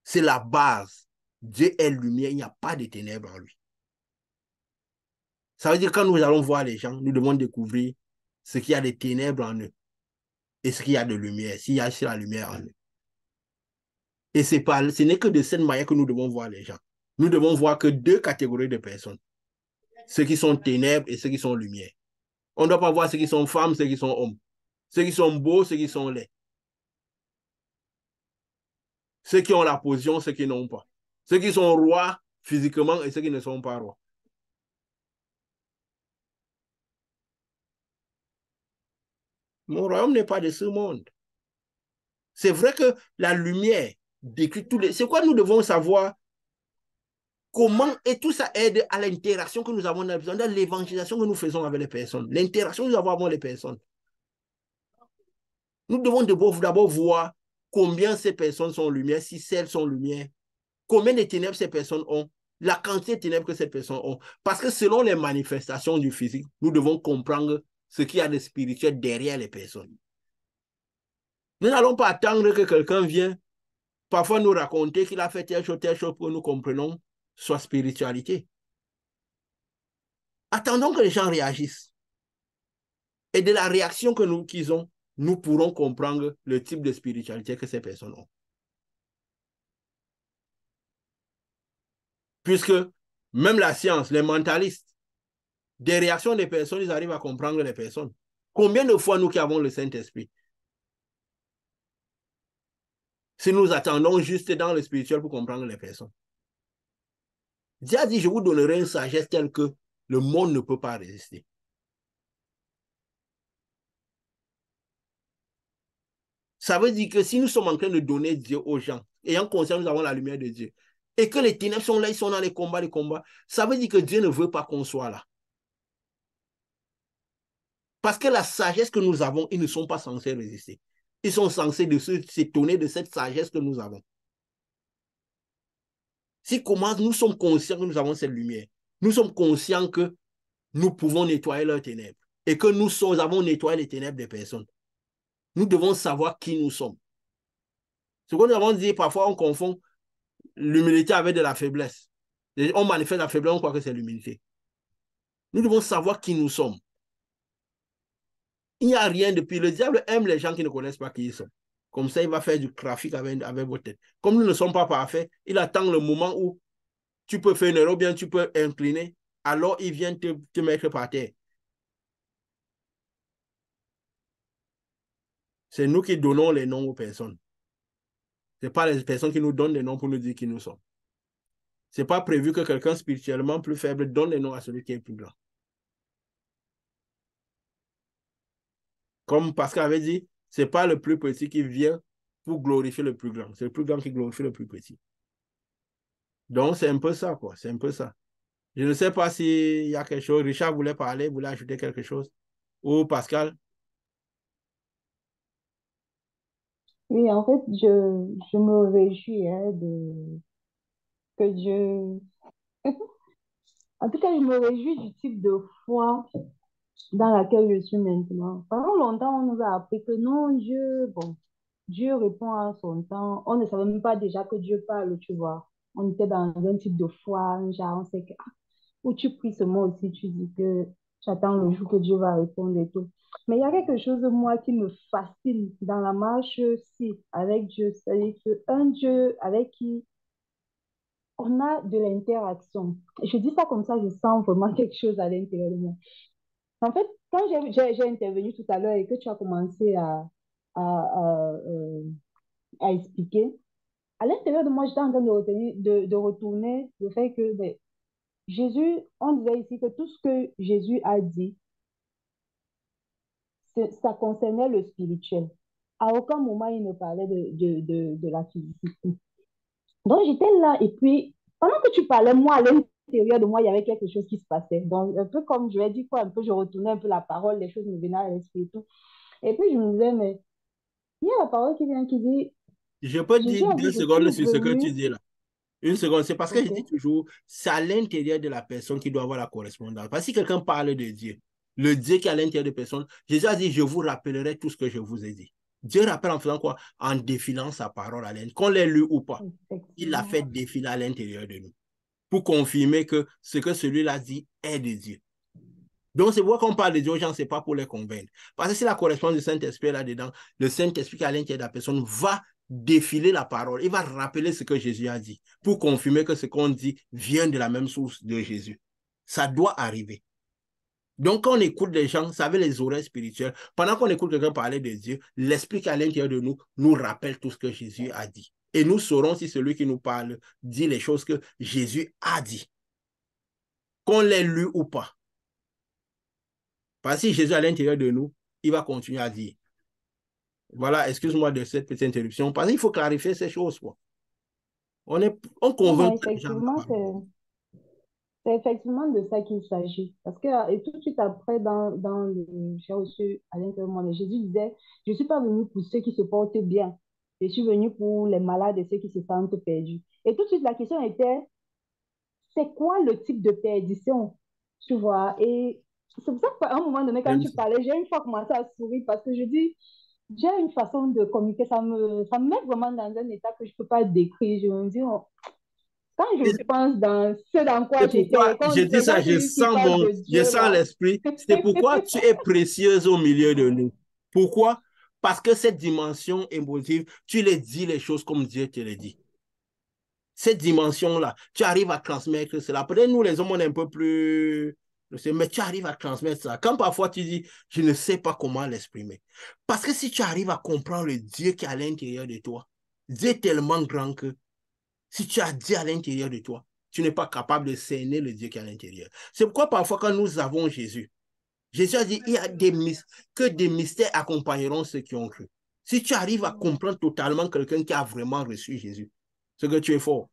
C'est la base. Dieu est lumière, il n'y a pas de ténèbres en lui. Ça veut dire que quand nous allons voir les gens, nous devons découvrir ce qu'il y a de ténèbres en eux et ce qu'il y a de lumière, s'il y a la lumière en eux. Et ce n'est que de cette manière que nous devons voir les gens. Nous devons voir que deux catégories de personnes. Ceux qui sont ténèbres et ceux qui sont lumière. On ne doit pas voir ceux qui sont femmes, ceux qui sont hommes. Ceux qui sont beaux, ceux qui sont laids. Ceux qui ont la position, ceux qui n'ont pas. Ceux qui sont rois physiquement et ceux qui ne sont pas rois. Mon royaume n'est pas de ce monde. C'est vrai que la lumière décrit tous les... C'est quoi nous devons savoir comment, et tout ça aide à l'interaction que nous avons dans l'évangélisation que nous faisons avec les personnes, l'interaction que nous avons avec les personnes. Nous devons d'abord voir combien ces personnes sont lumière, si celles sont lumière, combien de ténèbres ces personnes ont, la quantité de ténèbres que ces personnes ont. Parce que selon les manifestations du physique, nous devons comprendre ce qu'il y a de spirituel derrière les personnes. Nous n'allons pas attendre que quelqu'un vienne parfois nous raconter qu'il a fait telle chose pour que nous comprenions sa spiritualité. Attendons que les gens réagissent. Et de la réaction qu'ils ont, nous pourrons comprendre le type de spiritualité que ces personnes ont. Puisque même la science, les mentalistes, des réactions des personnes, ils arrivent à comprendre les personnes. Combien de fois nous qui avons le Saint-Esprit, si nous attendons juste dans le spirituel pour comprendre les personnes? Dieu a dit, je vous donnerai une sagesse telle que le monde ne peut pas résister. Ça veut dire que si nous sommes en train de donner Dieu aux gens, ayant conscience que nous avons la lumière de Dieu, et que les ténèbres sont là, ils sont dans les combats, ça veut dire que Dieu ne veut pas qu'on soit là. Parce que la sagesse que nous avons, ils ne sont pas censés résister. Ils sont censés s'étonner de cette sagesse que nous avons. Si comment nous sommes conscients que nous avons cette lumière, nous sommes conscients que nous pouvons nettoyer leurs ténèbres et que nous avons nettoyé les ténèbres des personnes. Nous devons savoir qui nous sommes. Ce que nous avons dit, parfois on confond l'humilité avec de la faiblesse. On manifeste la faiblesse, on croit que c'est l'humilité. Nous devons savoir qui nous sommes. Il n'y a rien de pire. Le diable aime les gens qui ne connaissent pas qui ils sont. Comme ça, il va faire du trafic avec vos têtes. Comme nous ne sommes pas parfaits, il attend le moment où tu peux faire une erreur, bien tu peux incliner, alors il vient te mettre par terre. C'est nous qui donnons les noms aux personnes. Ce n'est pas les personnes qui nous donnent des noms pour nous dire qui nous sommes. Ce n'est pas prévu que quelqu'un spirituellement plus faible donne des noms à celui qui est plus grand. Comme Pascal avait dit, ce n'est pas le plus petit qui vient pour glorifier le plus grand. C'est le plus grand qui glorifie le plus petit. Donc, c'est un peu ça, quoi. C'est un peu ça. Je ne sais pas s'il y a quelque chose. Richard voulait parler, voulait ajouter quelque chose. Ou Pascal. Oui, en fait, je me réjouis que Dieu... En tout cas, je me réjouis du type de foi dans laquelle je suis maintenant. Pendant longtemps, on nous a appris que non, Dieu répond à son temps. On ne savait même pas déjà que Dieu parle, tu vois. On était dans un type de foi, genre, on sait que, où tu pries ce mot aussi, tu dis que j'attends le jour que Dieu va répondre et tout. Mais il y a quelque chose de moi qui me fascine dans la marche-ci avec Dieu. C'est-à-dire qu'un Dieu avec qui on a de l'interaction. Je dis ça comme ça, je sens vraiment quelque chose à l'intérieur de moi. En fait, quand j'ai intervenu tout à l'heure et que tu as commencé à, à, euh, à expliquer, à l'intérieur de moi, j'étais en train de retourner le fait que ben, Jésus, on disait ici que tout ce que Jésus a dit, ça concernait le spirituel. À aucun moment, il ne parlait de la physicité. Donc, j'étais là et puis, pendant que tu parlais, moi, à l'intérieur de moi, il y avait quelque chose qui se passait. Donc, un peu comme je vais dire quoi, un peu, je retournais un peu la parole, les choses me venaient à l'esprit et tout. Et puis, je me disais, mais il y a la parole qui vient qui dit, Je peux Jésus dire a deux dit, je secondes suis sur ce que tu venu. dis là. Une seconde, c'est parce que je dis OK. toujours, c'est à l'intérieur de la personne qui doit avoir la correspondance. Parce que si quelqu'un parle de Dieu, le Dieu qui est à l'intérieur de la personne, Jésus a dit, je vous rappellerai tout ce que je vous ai dit. Dieu rappelle en faisant quoi? En défilant sa parole à l'intérieur. Qu'on l'ait lu ou pas, il l'a fait Effectivement. défiler à l'intérieur de nous pour confirmer que ce que celui-là dit est de Dieu. Donc, c'est pourquoi qu'on parle de Dieu aux gens, c'est pas pour les convaincre. Parce que si la correspondance du Saint-Esprit est là-dedans, le Saint-Esprit qui est à l'intérieur de la personne va défiler la parole. Il va rappeler ce que Jésus a dit pour confirmer que ce qu'on dit vient de la même source de Jésus. Ça doit arriver. Donc, quand on écoute les gens, vous savez, les oreilles spirituelles, pendant qu'on écoute quelqu'un parler de Dieu, l'Esprit qui est à l'intérieur de nous nous rappelle tout ce que Jésus a dit. Et nous saurons si celui qui nous parle dit les choses que Jésus a dit, qu'on l'ait lu ou pas. Parce que si Jésus est à l'intérieur de nous, il va continuer à dire. Voilà, excuse-moi de cette petite interruption, parce qu'il faut clarifier ces choses, quoi. On Non, non, convainc les gens de la effectivement, parole. c'est effectivement de ça qu'il s'agit. Parce que et tout de suite après, dans le j'ai reçu à l'intérieur de moi, Jésus disait, je ne suis pas venu pour ceux qui se portent bien. Je suis venu pour les malades et ceux qui se sentent perdus. Et tout de suite, la question était, c'est quoi le type de perdition? Tu vois? Et c'est pour ça qu'à un moment donné, quand J'aime tu ça. parlais, j'ai une fois commencé à sourire parce que je dis, j'ai une façon de communiquer, ça me met vraiment dans un état que je ne peux pas décrire. Je me dis, oh, quand Et je pense dans ce dans quoi c'est pourquoi j'étais, quand je dis les ça, gens qui parlent de je Dieu sens là, l'esprit. C'est pourquoi tu es précieuse au milieu de nous. Pourquoi? Parce que cette dimension émotive, tu les dis les choses comme Dieu te les dit. Cette dimension-là, tu arrives à transmettre cela. Peut-être nous, les hommes, on est un peu plus... Mais tu arrives à transmettre ça. Quand parfois tu dis, je ne sais pas comment l'exprimer. Parce que si tu arrives à comprendre le Dieu qui est à l'intérieur de toi, Dieu est tellement grand que si tu as Dieu à l'intérieur de toi, tu n'es pas capable de cerner le Dieu qui est à l'intérieur. C'est pourquoi parfois quand nous avons Jésus, Jésus a dit, il y a que des mystères accompagneront ceux qui ont cru. Si tu arrives à comprendre totalement quelqu'un qui a vraiment reçu Jésus, c'est que tu es fort.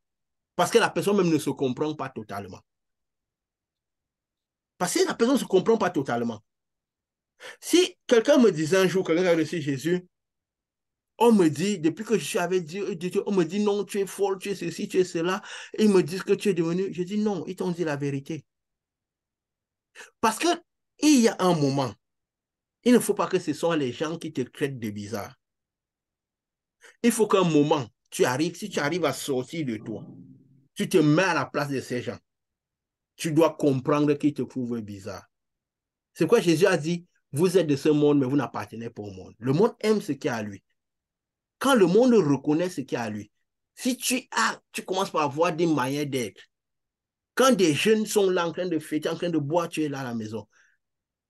Parce que la personne même ne se comprend pas totalement. Parce que la personne ne se comprend pas totalement. Si quelqu'un me disait un jour, quelqu'un qui a reçu Jésus, on me dit, depuis que je suis avec Dieu, on me dit non, tu es folle, tu es ceci, tu es cela. Et ils me disent que tu es devenu. Je dis non, ils t'ont dit la vérité. Parce que il y a un moment, il ne faut pas que ce soit les gens qui te traitent de bizarre. Il faut qu'un moment, si tu arrives à sortir de toi, tu te mets à la place de ces gens, tu dois comprendre qu'ils te trouvent bizarre. C'est quoi Jésus a dit, vous êtes de ce monde, mais vous n'appartenez pas au monde. Le monde aime ce qui est à lui. Quand le monde reconnaît ce qui est à lui, si tu commences par avoir des manières d'être, quand des jeunes sont là en train de fêter, en train de boire, tu es là à la maison.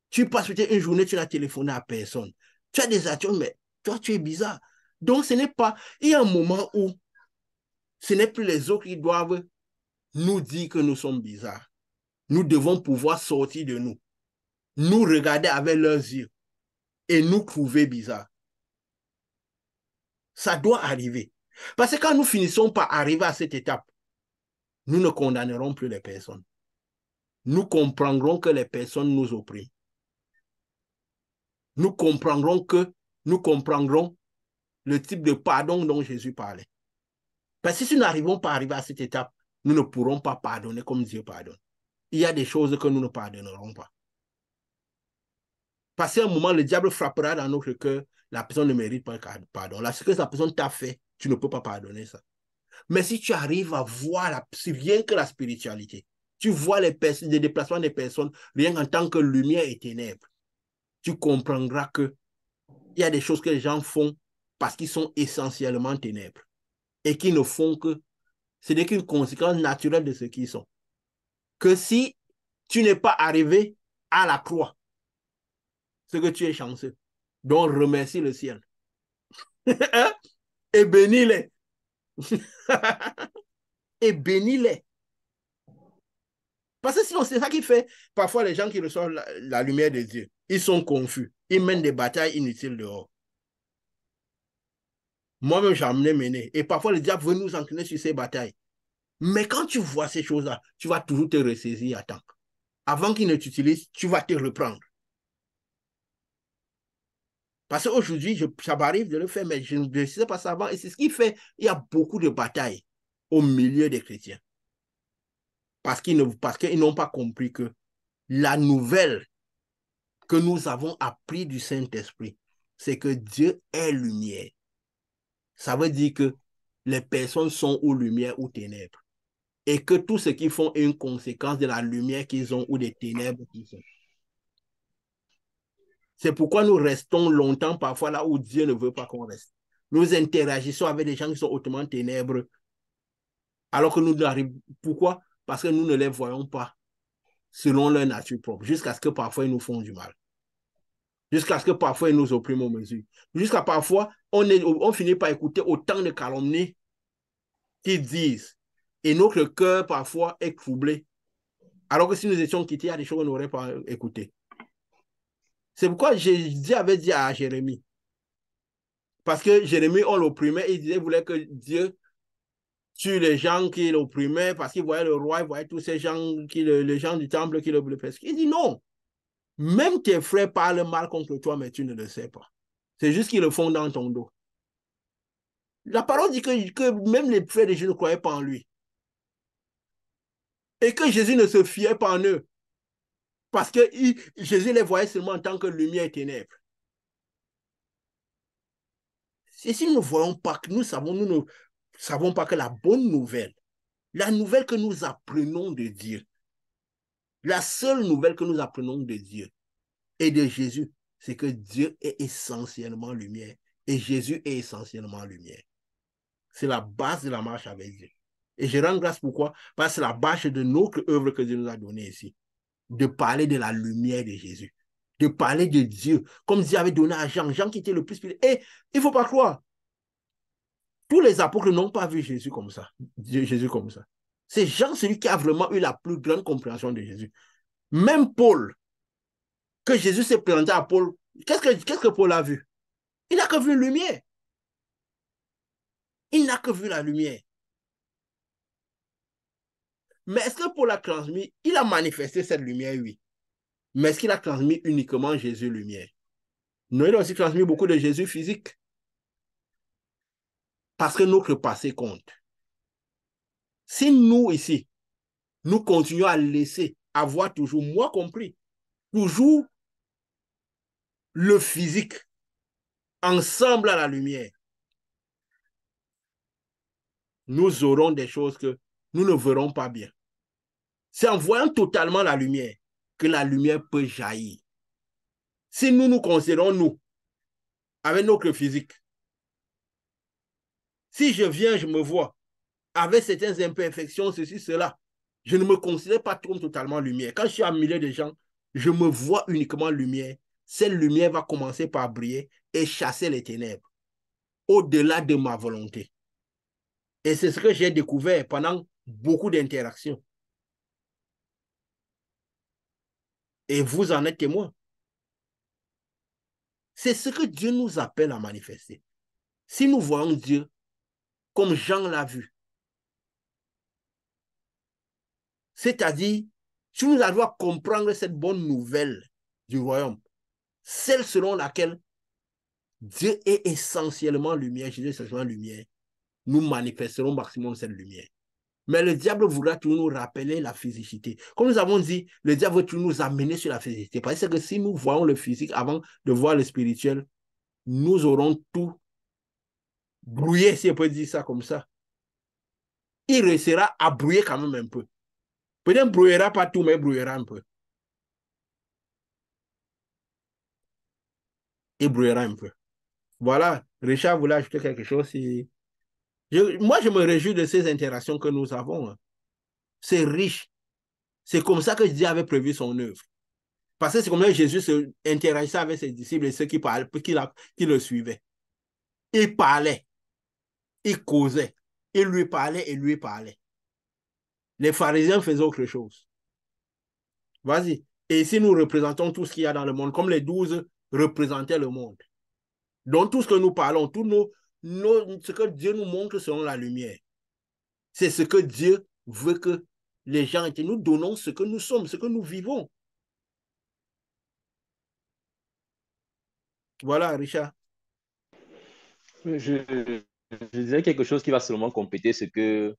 Tu passes peut-être une journée, tu n'as téléphoné à personne. Tu as des attitudes, mais toi, tu es bizarre. Donc, ce n'est pas... Il y a un moment où ce n'est plus les autres qui doivent nous dire que nous sommes bizarres. Nous devons pouvoir sortir de nous, nous regarder avec leurs yeux et nous trouver bizarres. Ça doit arriver. Parce que quand nous finissons par arriver à cette étape, nous ne condamnerons plus les personnes. Nous comprendrons que les personnes nous oppriment. Nous comprendrons le type de pardon dont Jésus parlait. Parce que si nous n'arrivons pas à arriver à cette étape, nous ne pourrons pas pardonner comme Dieu pardonne. Il y a des choses que nous ne pardonnerons pas. Parce qu'à un moment, le diable frappera dans notre cœur, la personne ne mérite pas le pardon. Là, ce que la personne t'a fait, tu ne peux pas pardonner ça. Mais si tu arrives à voir, rien que la spiritualité, tu vois les déplacements des personnes, rien en tant que lumière et ténèbres, tu comprendras qu'il y a des choses que les gens font parce qu'ils sont essentiellement ténèbres et qui ne font que, ce n'est qu'une conséquence naturelle de ce qu'ils sont. Que si tu n'es pas arrivé à la croix, c'est que tu es chanceux. Donc remercie le ciel. Et bénis-les. Et bénis-les. Parce que sinon, c'est ça qui fait parfois les gens qui reçoivent la lumière de Dieu. Ils sont confus. ils mènent des batailles inutiles dehors. Moi-même, j'ai amené mener. Et parfois, le diable veut nous entraîner sur ces batailles. Mais quand tu vois ces choses-là, tu vas toujours te ressaisir à temps. Avant qu'il ne t'utilise, tu vas te reprendre. Parce qu'aujourd'hui, ça m'arrive de le faire, mais je ne sais pas ça avant. Et c'est ce qui fait, il y a beaucoup de batailles au milieu des chrétiens. Parce qu'ils n'ont pas compris que la nouvelle que nous avons appris du Saint-Esprit, c'est que Dieu est lumière. Ça veut dire que les personnes sont ou lumière ou ténèbres. Et que tout ce qu'ils font est une conséquence de la lumière qu'ils ont ou des ténèbres qu'ils ont. C'est pourquoi nous restons longtemps parfois là où Dieu ne veut pas qu'on reste. Nous interagissons avec des gens qui sont hautement ténèbres, alors que nous n'arrivons. Pourquoi? Parce que nous ne les voyons pas selon leur nature propre, jusqu'à ce que parfois ils nous font du mal. Jusqu'à ce que parfois ils nous oppriment aux mesures. Jusqu'à parfois, on finit par écouter autant de calomnies qu'ils disent. Et notre cœur parfois est troublé. Alors que si nous étions quittés, il y a des choses qu'on n'aurait pas écoutées. C'est pourquoi Dieu avait dit à Jérémie, parce que Jérémie, on l'opprimait, il voulait que Dieu tue les gens qui l'opprimaient, parce qu'il voyait le roi, il voyait tous ces gens, les gens du temple qui le persécutaient. Il dit non, même tes frères parlent mal contre toi, mais tu ne le sais pas. C'est juste qu'ils le font dans ton dos. La parole dit que même les frères de Jésus ne croyaient pas en lui. Et que Jésus ne se fiait pas en eux. Parce que Jésus les voyait seulement en tant que lumière et ténèbres. Et si nous ne voyons pas, nous ne savons pas que la bonne nouvelle, la nouvelle que nous apprenons de Dieu, la seule nouvelle que nous apprenons de Dieu et de Jésus, c'est que Dieu est essentiellement lumière et Jésus est essentiellement lumière. C'est la base de la marche avec Dieu. Et je rends grâce pourquoi? Parce que c'est la base de notre œuvre que Dieu nous a donnée ici. De parler de la lumière de Jésus. De parler de Dieu. Comme Dieu avait donné à Jean. Jean qui était le plus... Et il ne faut pas croire. Tous les apôtres n'ont pas vu Jésus comme ça. Jésus comme ça. C'est Jean, celui qui a vraiment eu la plus grande compréhension de Jésus. Même Paul, que Jésus s'est présenté à Paul, qu'est-ce que Paul a vu? Il n'a que vu une lumière. Il n'a que vu la lumière. Mais est-ce que Paul a transmis? Il a manifesté cette lumière, oui. Mais est-ce qu'il a transmis uniquement Jésus lumière? Non, il a aussi transmis beaucoup de Jésus physique. Parce que notre passé compte. Si nous, ici, nous continuons à laisser avoir toujours, moi compris, toujours le physique ensemble à la lumière, nous aurons des choses que nous ne verrons pas bien. C'est en voyant totalement la lumière que la lumière peut jaillir. Si nous nous considérons, nous, avec notre physique, si je viens, je me vois, avec certaines imperfections, ceci, cela, je ne me considère pas comme totalement lumière. Quand je suis en milieu de gens, je me vois uniquement lumière. Cette lumière va commencer par briller et chasser les ténèbres au-delà de ma volonté. Et c'est ce que j'ai découvert pendant beaucoup d'interactions. Et vous en êtes témoin. C'est ce que Dieu nous appelle à manifester. Si nous voyons Dieu comme Jean l'a vu, c'est-à-dire, si nous arrivons à comprendre cette bonne nouvelle du royaume, celle selon laquelle Dieu est essentiellement lumière, Jésus est essentiellement lumière, nous manifesterons au maximum cette lumière. Mais le diable voudra toujours nous rappeler la physicité. Comme nous avons dit, le diable veut toujours nous amener sur la physicité. Parce que si nous voyons le physique avant de voir le spirituel, nous aurons tout brouillé, si on peut dire ça comme ça. Il restera à brouiller quand même un peu. Peut-être brouillera pas tout, mais brouillera un peu. Il brouillera un peu. Voilà, Richard voulait ajouter quelque chose. Moi, je me réjouis de ces interactions que nous avons. C'est riche. C'est comme ça que Dieu avait prévu son œuvre. Parce que c'est comme ça que Jésus interagissait avec ses disciples et ceux qui le suivaient. Il parlait, il causait, il lui parlait et lui parlait. Les pharisiens faisaient autre chose. Vas-y. Et si nous représentons tout ce qu'il y a dans le monde, comme les 12 représentait le monde. Donc, tout ce que nous parlons, ce que Dieu nous montre selon la lumière, c'est ce que Dieu veut que les gens aient. Nous donnons ce que nous sommes, ce que nous vivons. Voilà, Richard. Je disais quelque chose qui va seulement compléter ce que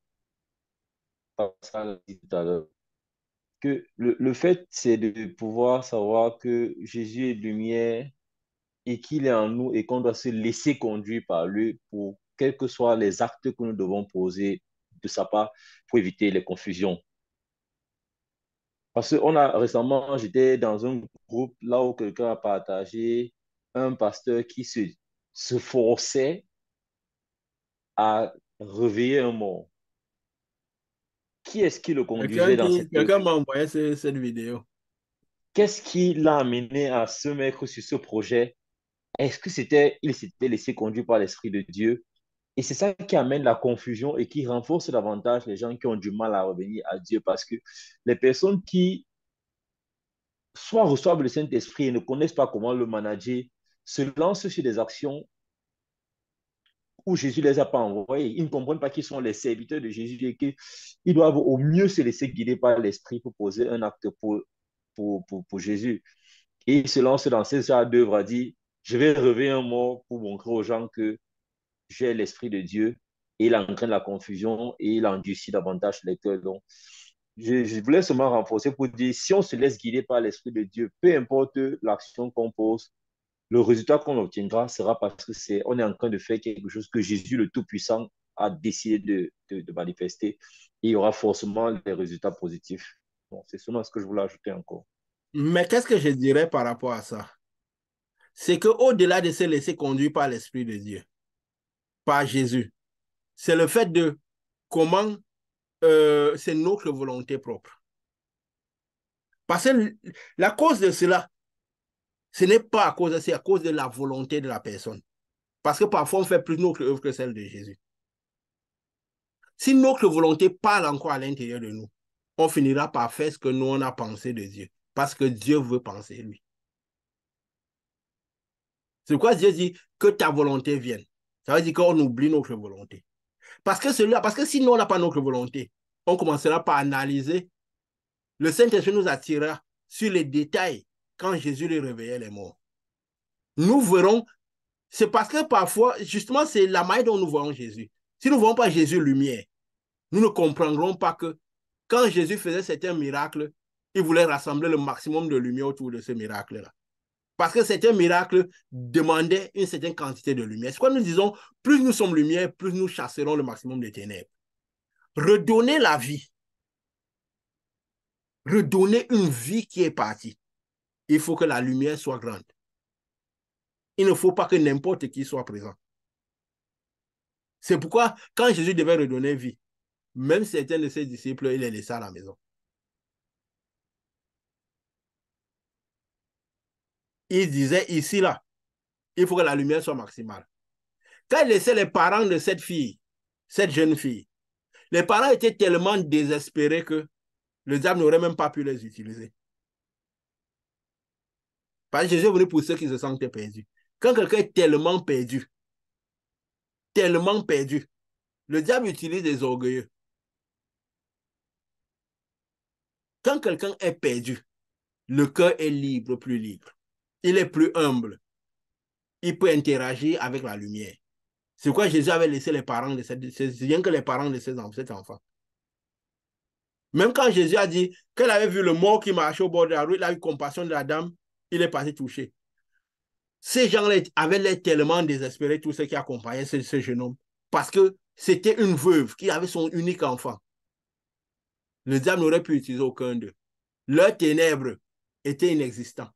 Pascal a dit tout à l'heure. Que le fait, c'est de pouvoir savoir que Jésus est lumière et qu'il est en nous et qu'on doit se laisser conduire par lui pour quels que soient les actes que nous devons poser de sa part pour éviter les confusions. Parce que récemment, j'étais dans un groupe là où quelqu'un a partagé un pasteur qui se forçait à réveiller un mort. Qui est-ce qui le conduisait dans cette... Quelqu'un m'a envoyé cette vidéo. Qu'est-ce qui l'a amené à se mettre sur ce projet? Est-ce que il s'était laissé conduire par l'Esprit de Dieu? Et c'est ça qui amène la confusion et qui renforce davantage les gens qui ont du mal à revenir à Dieu parce que les personnes qui soit reçoivent le Saint-Esprit et ne connaissent pas comment le manager se lancent sur des actions où Jésus ne les a pas envoyés. Ils ne comprennent pas qu'ils sont les serviteurs de Jésus et qu'ils doivent au mieux se laisser guider par l'Esprit pour poser un acte pour Jésus. Et ils se lancent dans ce genre d'œuvre à dire, je vais rêver un mot pour montrer aux gens que j'ai l'Esprit de Dieu. Et il entraîne la confusion et il endurcit davantage les cœurs. Donc, je voulais seulement renforcer pour dire, si on se laisse guider par l'Esprit de Dieu, peu importe l'action qu'on pose, le résultat qu'on obtiendra sera parce que on est en train de faire quelque chose que Jésus le Tout-Puissant a décidé de manifester. Et il y aura forcément des résultats positifs. Bon, c'est seulement ce que je voulais ajouter encore. Mais qu'est-ce que je dirais par rapport à ça? C'est qu'au-delà de se laisser conduire par l'Esprit de Dieu, par Jésus, c'est le fait de comment c'est notre volonté propre. Parce que la cause de cela, ce n'est pas à cause de, c'est à cause de la volonté de la personne. Parce que parfois, on fait plus notre œuvre que celle de Jésus. Si notre volonté parle encore à l'intérieur de nous, on finira par faire ce que nous, on a pensé de Dieu. Parce que Dieu veut penser, lui. C'est pourquoi Dieu dit que ta volonté vienne. Ça veut dire qu'on oublie notre volonté. Parce que sinon, on n'a pas notre volonté. On commencera par analyser. Le Saint-Esprit nous attirera sur les détails quand Jésus lui réveillait les morts. Nous verrons, c'est parce que parfois, justement, c'est la manière dont nous voyons Jésus. Si nous ne voyons pas Jésus lumière, nous ne comprendrons pas que quand Jésus faisait certains miracles, il voulait rassembler le maximum de lumière autour de ce miracle-là. Parce que certains miracles demandaient une certaine quantité de lumière. C'est quoi nous disons, plus nous sommes lumière, plus nous chasserons le maximum de ténèbres. Redonner la vie, redonner une vie qui est partie, il faut que la lumière soit grande. Il ne faut pas que n'importe qui soit présent. C'est pourquoi, quand Jésus devait redonner vie, même certains de ses disciples, il les laissait à la maison. Il disait ici, là, il faut que la lumière soit maximale. Quand il laissait les parents de cette fille, cette jeune fille, les parents étaient tellement désespérés que le diable n'aurait même pas pu les utiliser. Parce que Jésus est venu pour ceux qui se sentaient perdus. Quand quelqu'un est tellement perdu, le diable utilise des orgueilleux. Quand quelqu'un est perdu, le cœur est libre, plus libre. Il est plus humble. Il peut interagir avec la lumière. C'est pourquoi Jésus avait laissé les parents de rien que les parents de cet enfant. Même quand Jésus a dit qu'elle avait vu le mort qui marchait au bord de la rue, il a eu compassion de la dame, il est parti toucher. Ces gens-là avaient l'air tellement désespérés, tous ceux qui accompagnaient ce jeune homme, parce que c'était une veuve qui avait son unique enfant. Le diable n'aurait pu utiliser aucun d'eux. Leurs ténèbres étaient inexistants.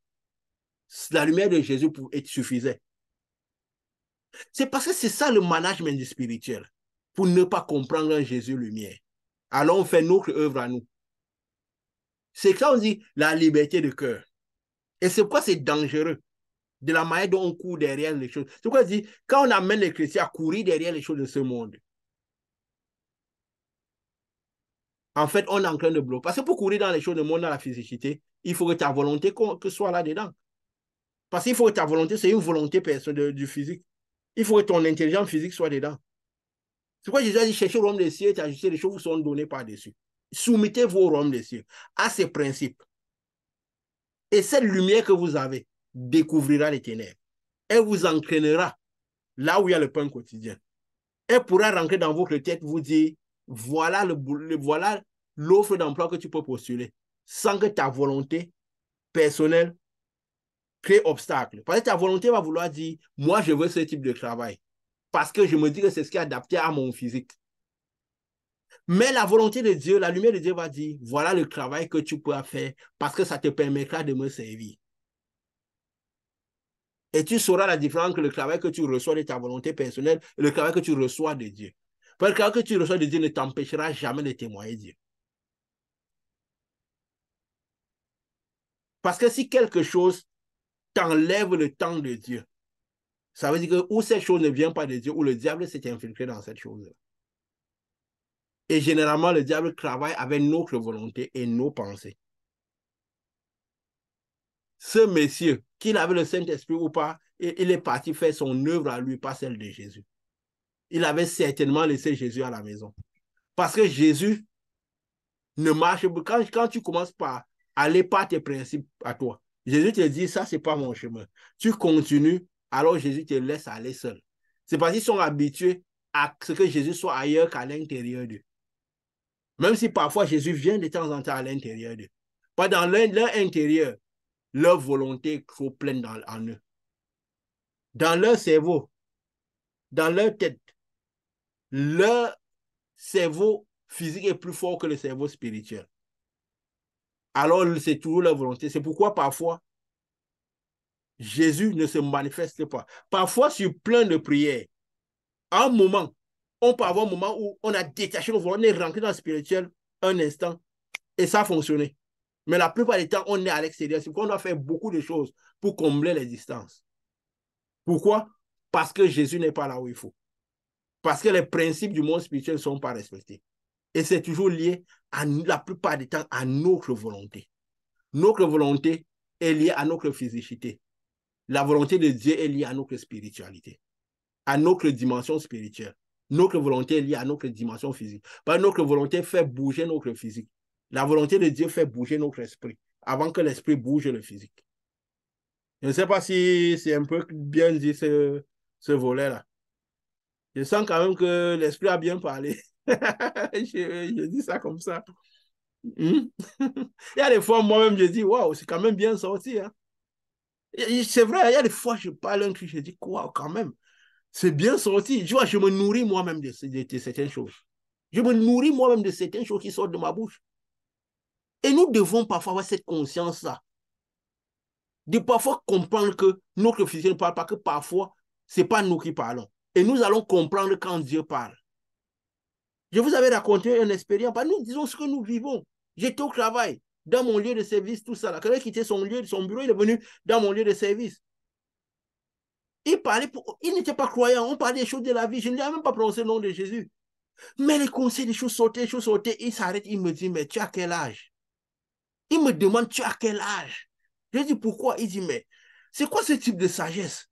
La lumière de Jésus suffisait. C'est parce que c'est ça le management du spirituel, pour ne pas comprendre un Jésus lumière. Alors on fait notre œuvre à nous. C'est ça on dit la liberté de cœur. Et c'est pourquoi c'est dangereux de la manière dont on court derrière les choses. C'est pourquoi je dis, quand on amène les chrétiens à courir derrière les choses de ce monde, en fait, on est en train de bloquer. Parce que pour courir dans les choses du monde, dans la physicité, il faut que ta volonté que soit là-dedans. Parce qu'il faut que ta volonté, c'est une volonté personnelle du physique. Il faut que ton intelligence physique soit dedans. C'est pourquoi Jésus a dit, cherchez le royaume des cieux et ajustez les choses vous sont données par-dessus. Soumettez-vous au royaume des cieux, à ces principes. Et cette lumière que vous avez découvrira les ténèbres. Elle vous entraînera là où il y a le pain quotidien. Elle pourra rentrer dans votre tête, vous dire, voilà l'offre d'emploi que tu peux postuler, sans que ta volonté personnelle crée obstacle. Parce que ta volonté va vouloir dire, moi, je veux ce type de travail. Parce que je me dis que c'est ce qui est adapté à mon physique. Mais la volonté de Dieu, la lumière de Dieu va dire, voilà le travail que tu peux faire parce que ça te permettra de me servir. Et tu sauras la différence entre le travail que tu reçois de ta volonté personnelle et le travail que tu reçois de Dieu. Parce que le travail que tu reçois de Dieu ne t'empêchera jamais de témoigner Dieu. Parce que si quelque chose t'enlève le temps de Dieu, ça veut dire que ou cette chose ne vient pas de Dieu, ou le diable s'est infiltré dans cette chose-là. Et généralement, le diable travaille avec notre volonté et nos pensées. Ce monsieur, qu'il avait le Saint-Esprit ou pas, il est parti faire son œuvre à lui, pas celle de Jésus. Il avait certainement laissé Jésus à la maison. Parce que Jésus ne marche pas. Quand tu commences par aller par tes principes à toi, Jésus te dit, ça, c'est pas mon chemin. Tu continues, alors Jésus te laisse aller seul. C'est parce qu'ils sont habitués à ce que Jésus soit ailleurs qu'à l'intérieur d'eux. Même si parfois Jésus vient de temps en temps à l'intérieur d'eux. Pas dans leur intérieur, leur volonté est trop pleine en eux. Dans leur cerveau, dans leur tête, leur cerveau physique est plus fort que le cerveau spirituel. Alors, c'est toujours leur volonté. C'est pourquoi parfois, Jésus ne se manifeste pas. Parfois, sur plein de prières, à un moment, on peut avoir un moment où on a détaché le volonté, on est rentré dans le spirituel un instant et ça a fonctionné. Mais la plupart du temps, on est à l'extérieur. C'est pourquoi on doit faire beaucoup de choses pour combler les distances. Pourquoi? Parce que Jésus n'est pas là où il faut. Parce que les principes du monde spirituel ne sont pas respectés. Et c'est toujours lié, la plupart du temps, à notre volonté. Notre volonté est liée à notre physicité. La volonté de Dieu est liée à notre spiritualité, à notre dimension spirituelle. Notre volonté est liée à notre dimension physique. Parce que notre volonté fait bouger notre physique. La volonté de Dieu fait bouger notre esprit avant que l'esprit bouge le physique. Je ne sais pas si c'est un peu bien dit ce volet-là. Je sens quand même que l'esprit a bien parlé. je dis ça comme ça. Il y a des fois, moi-même, je dis, waouh, c'est quand même bien sorti. Hein? C'est vrai, il y a des fois, je parle un truc, je dis, waouh, quand même, c'est bien sorti. Tu vois, je me nourris moi-même de certaines choses. Je me nourris moi-même de certaines choses qui sortent de ma bouche. Et nous devons parfois avoir cette conscience-là. De parfois comprendre que notre physique ne parle pas, que parfois, ce n'est pas nous qui parlons. Et nous allons comprendre quand Dieu parle. Je vous avais raconté une expérience. Nous disons ce que nous vivons. J'étais au travail, dans mon lieu de service, tout ça. Quelqu'un quittait son bureau, il est venu dans mon lieu de service. Il parlait, il n'était pas croyant. On parlait des choses de la vie. Je ne lui ai même pas prononcé le nom de Jésus. Mais les conseils, les choses sautaient. Il s'arrête, il me dit, mais tu as quel âge? Il me demande, tu as quel âge? Je dis, pourquoi? Il dit, mais c'est quoi ce type de sagesse?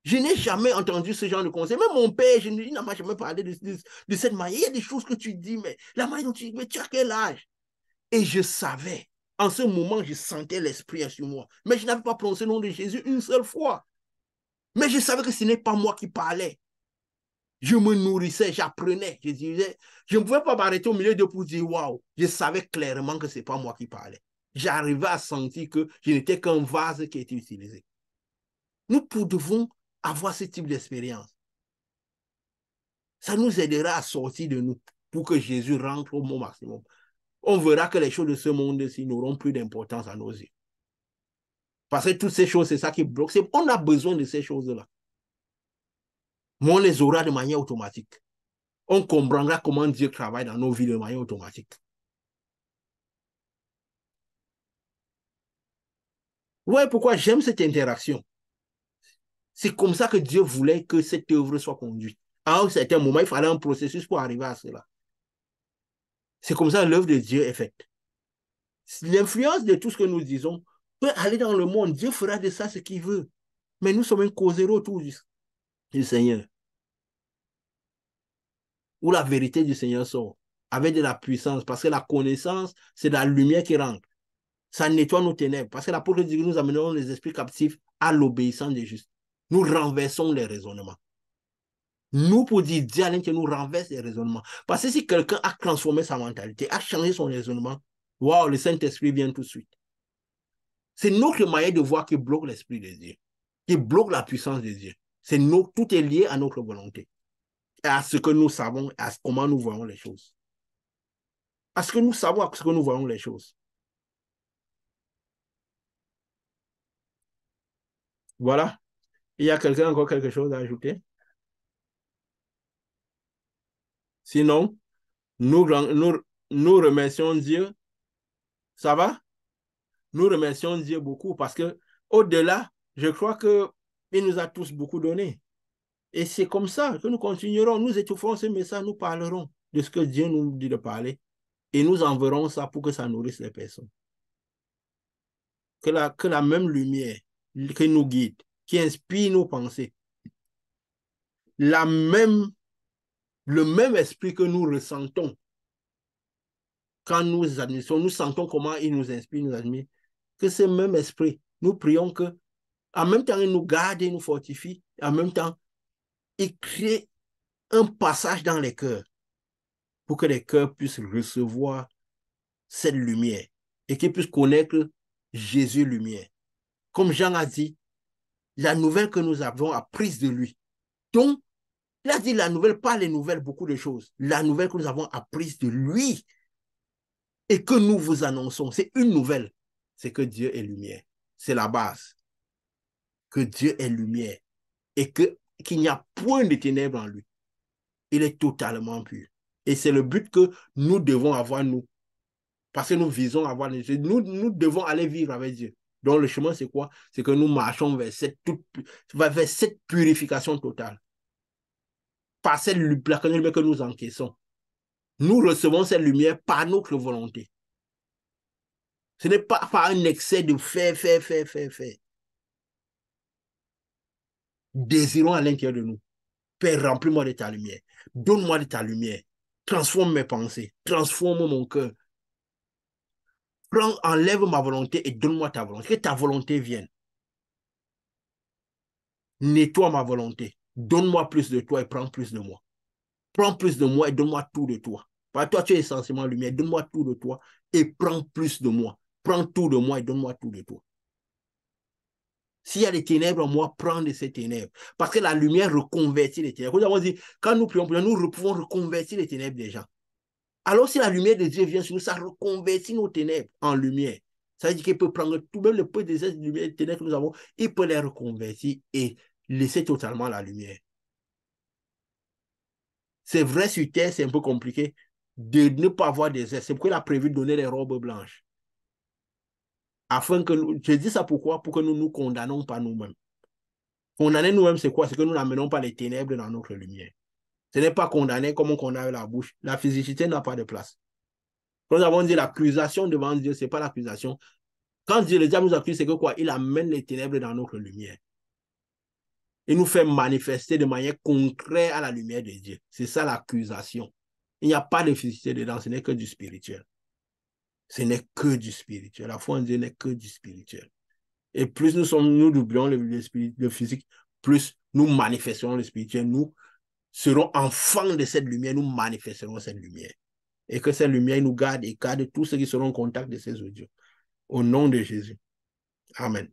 Je n'ai jamais entendu ce genre de conseil. Même mon père, il n'a jamais parlé de cette manière. Il y a des choses que tu dis, mais la manière dont tu dis, mais tu as quel âge? Et je savais, en ce moment, je sentais l'esprit sur moi. Mais je n'avais pas prononcé le nom de Jésus une seule fois. Mais je savais que ce n'est pas moi qui parlais. Je me nourrissais, j'apprenais. Je disais, je ne pouvais pas m'arrêter au milieu de pour dire waouh. Je savais clairement que ce n'est pas moi qui parlais. J'arrivais à sentir que je n'étais qu'un vase qui était utilisé. Nous devons avoir ce type d'expérience. Ça nous aidera à sortir de nous pour que Jésus rentre au maximum. On verra que les choses de ce monde-ci n'auront plus d'importance à nos yeux. Parce que toutes ces choses, c'est ça qui bloque. On a besoin de ces choses-là. Mais on les aura de manière automatique. On comprendra comment Dieu travaille dans nos vies de manière automatique. Vous voyez pourquoi j'aime cette interaction. C'est comme ça que Dieu voulait que cette œuvre soit conduite. À un certain moment, il fallait un processus pour arriver à cela. C'est comme ça que l'œuvre de Dieu est faite. L'influence de tout ce que nous disons peut aller dans le monde. Dieu fera de ça ce qu'il veut. Mais nous sommes un causeur autour du Seigneur. Où la vérité du Seigneur sort. Avec de la puissance. Parce que la connaissance, c'est la lumière qui rentre. Ça nettoie nos ténèbres. Parce que l'apôtre dit que nous amenons les esprits captifs à l'obéissance des justes. Nous renversons les raisonnements. Nous, pour dire Dieu à l'intérieur, nous renverse les raisonnements. Parce que si quelqu'un a transformé sa mentalité, a changé son raisonnement, wow, le Saint-Esprit vient tout de suite. C'est notre manière de voir qui bloque l'Esprit de Dieu, qui bloque la puissance de Dieu. Tout est lié à notre volonté, et à ce que nous savons, à comment nous voyons les choses. À ce que nous savons, à ce que nous voyons les choses. Voilà. Il y a quelqu'un encore quelque chose à ajouter? Sinon, nous remercions Dieu. Ça va? Nous remercions Dieu beaucoup parce que au-delà, je crois qu'il nous a tous beaucoup donné. Et c'est comme ça que nous continuerons. Nous étoufferons ce message, nous parlerons de ce que Dieu nous dit de parler et nous enverrons ça pour que ça nourrisse les personnes. Que la même lumière qui nous guide, qui inspire nos pensées, le même esprit que nous ressentons quand nous admissons, nous sentons comment il nous inspire, nous admire, que ce même esprit, nous prions que en même temps, il nous garde et nous fortifie, en même temps, il crée un passage dans les cœurs pour que les cœurs puissent recevoir cette lumière et qu'ils puissent connaître Jésus lumière. Comme Jean a dit, la nouvelle que nous avons apprise de lui. Donc, il a dit la nouvelle, pas les nouvelles, beaucoup de choses. La nouvelle que nous avons apprise de lui et que nous vous annonçons, c'est une nouvelle, c'est que Dieu est lumière. C'est la base. Que Dieu est lumière et qu'il n'y a point de ténèbres en lui. Il est totalement pur. Et c'est le but que nous devons avoir, nous. Parce que nous visons avoir les yeux. Nous devons aller vivre avec Dieu. Donc le chemin, c'est quoi? C'est que nous marchons vers cette purification totale. Par cette lumière que nous encaissons. Nous recevons cette lumière par notre volonté. Ce n'est pas par un excès de faire. Désirons à l'intérieur de nous. Père, remplis-moi de ta lumière. Donne-moi de ta lumière. Transforme mes pensées. Transforme mon cœur. Enlève ma volonté et donne-moi ta volonté. Que ta volonté vienne. Nettoie ma volonté. Donne-moi plus de toi et prends plus de moi. Prends plus de moi et donne-moi tout de toi. Parce que toi, tu es essentiellement lumière. Donne-moi tout de toi et prends plus de moi. Prends tout de moi et donne-moi tout de toi. S'il y a des ténèbres en moi, prends de ces ténèbres. Parce que la lumière reconvertit les ténèbres. Nous avons dit, quand nous prions, nous pouvons reconvertir les ténèbres des gens. Alors, si la lumière de Dieu vient sur nous, ça reconvertit nos ténèbres en lumière. Ça veut dire qu'il peut prendre tout, même le peu de lumière, ténèbres que nous avons, il peut les reconvertir et laisser totalement la lumière. C'est vrai, sur terre, c'est un peu compliqué de ne pas avoir des ailes. C'est pourquoi il a prévu de donner les robes blanches. Afin que nous, je dis ça pourquoi? Pour que nous ne nous condamnons pas nous-mêmes. Condamner nous-mêmes, c'est quoi? C'est que nous n'amenons pas les ténèbres dans notre lumière. Ce n'est pas condamner comme on condamne la bouche. La physicité n'a pas de place. Quand nous avons dit l'accusation devant Dieu, ce n'est pas l'accusation. Quand Dieu, le diable nous accuse, c'est que quoi? Il amène les ténèbres dans notre lumière. Il nous fait manifester de manière contraire à la lumière de Dieu. C'est ça l'accusation. Il n'y a pas de physicité dedans, ce n'est que du spirituel. Ce n'est que du spirituel. La foi en Dieu n'est que du spirituel. Et plus nous doublons le physique, plus nous manifesterons le spirituel. Nous serons enfants de cette lumière, nous manifesterons cette lumière. Et que cette lumière nous garde et garde tous ceux qui seront en contact de ces audios. Au nom de Jésus. Amen.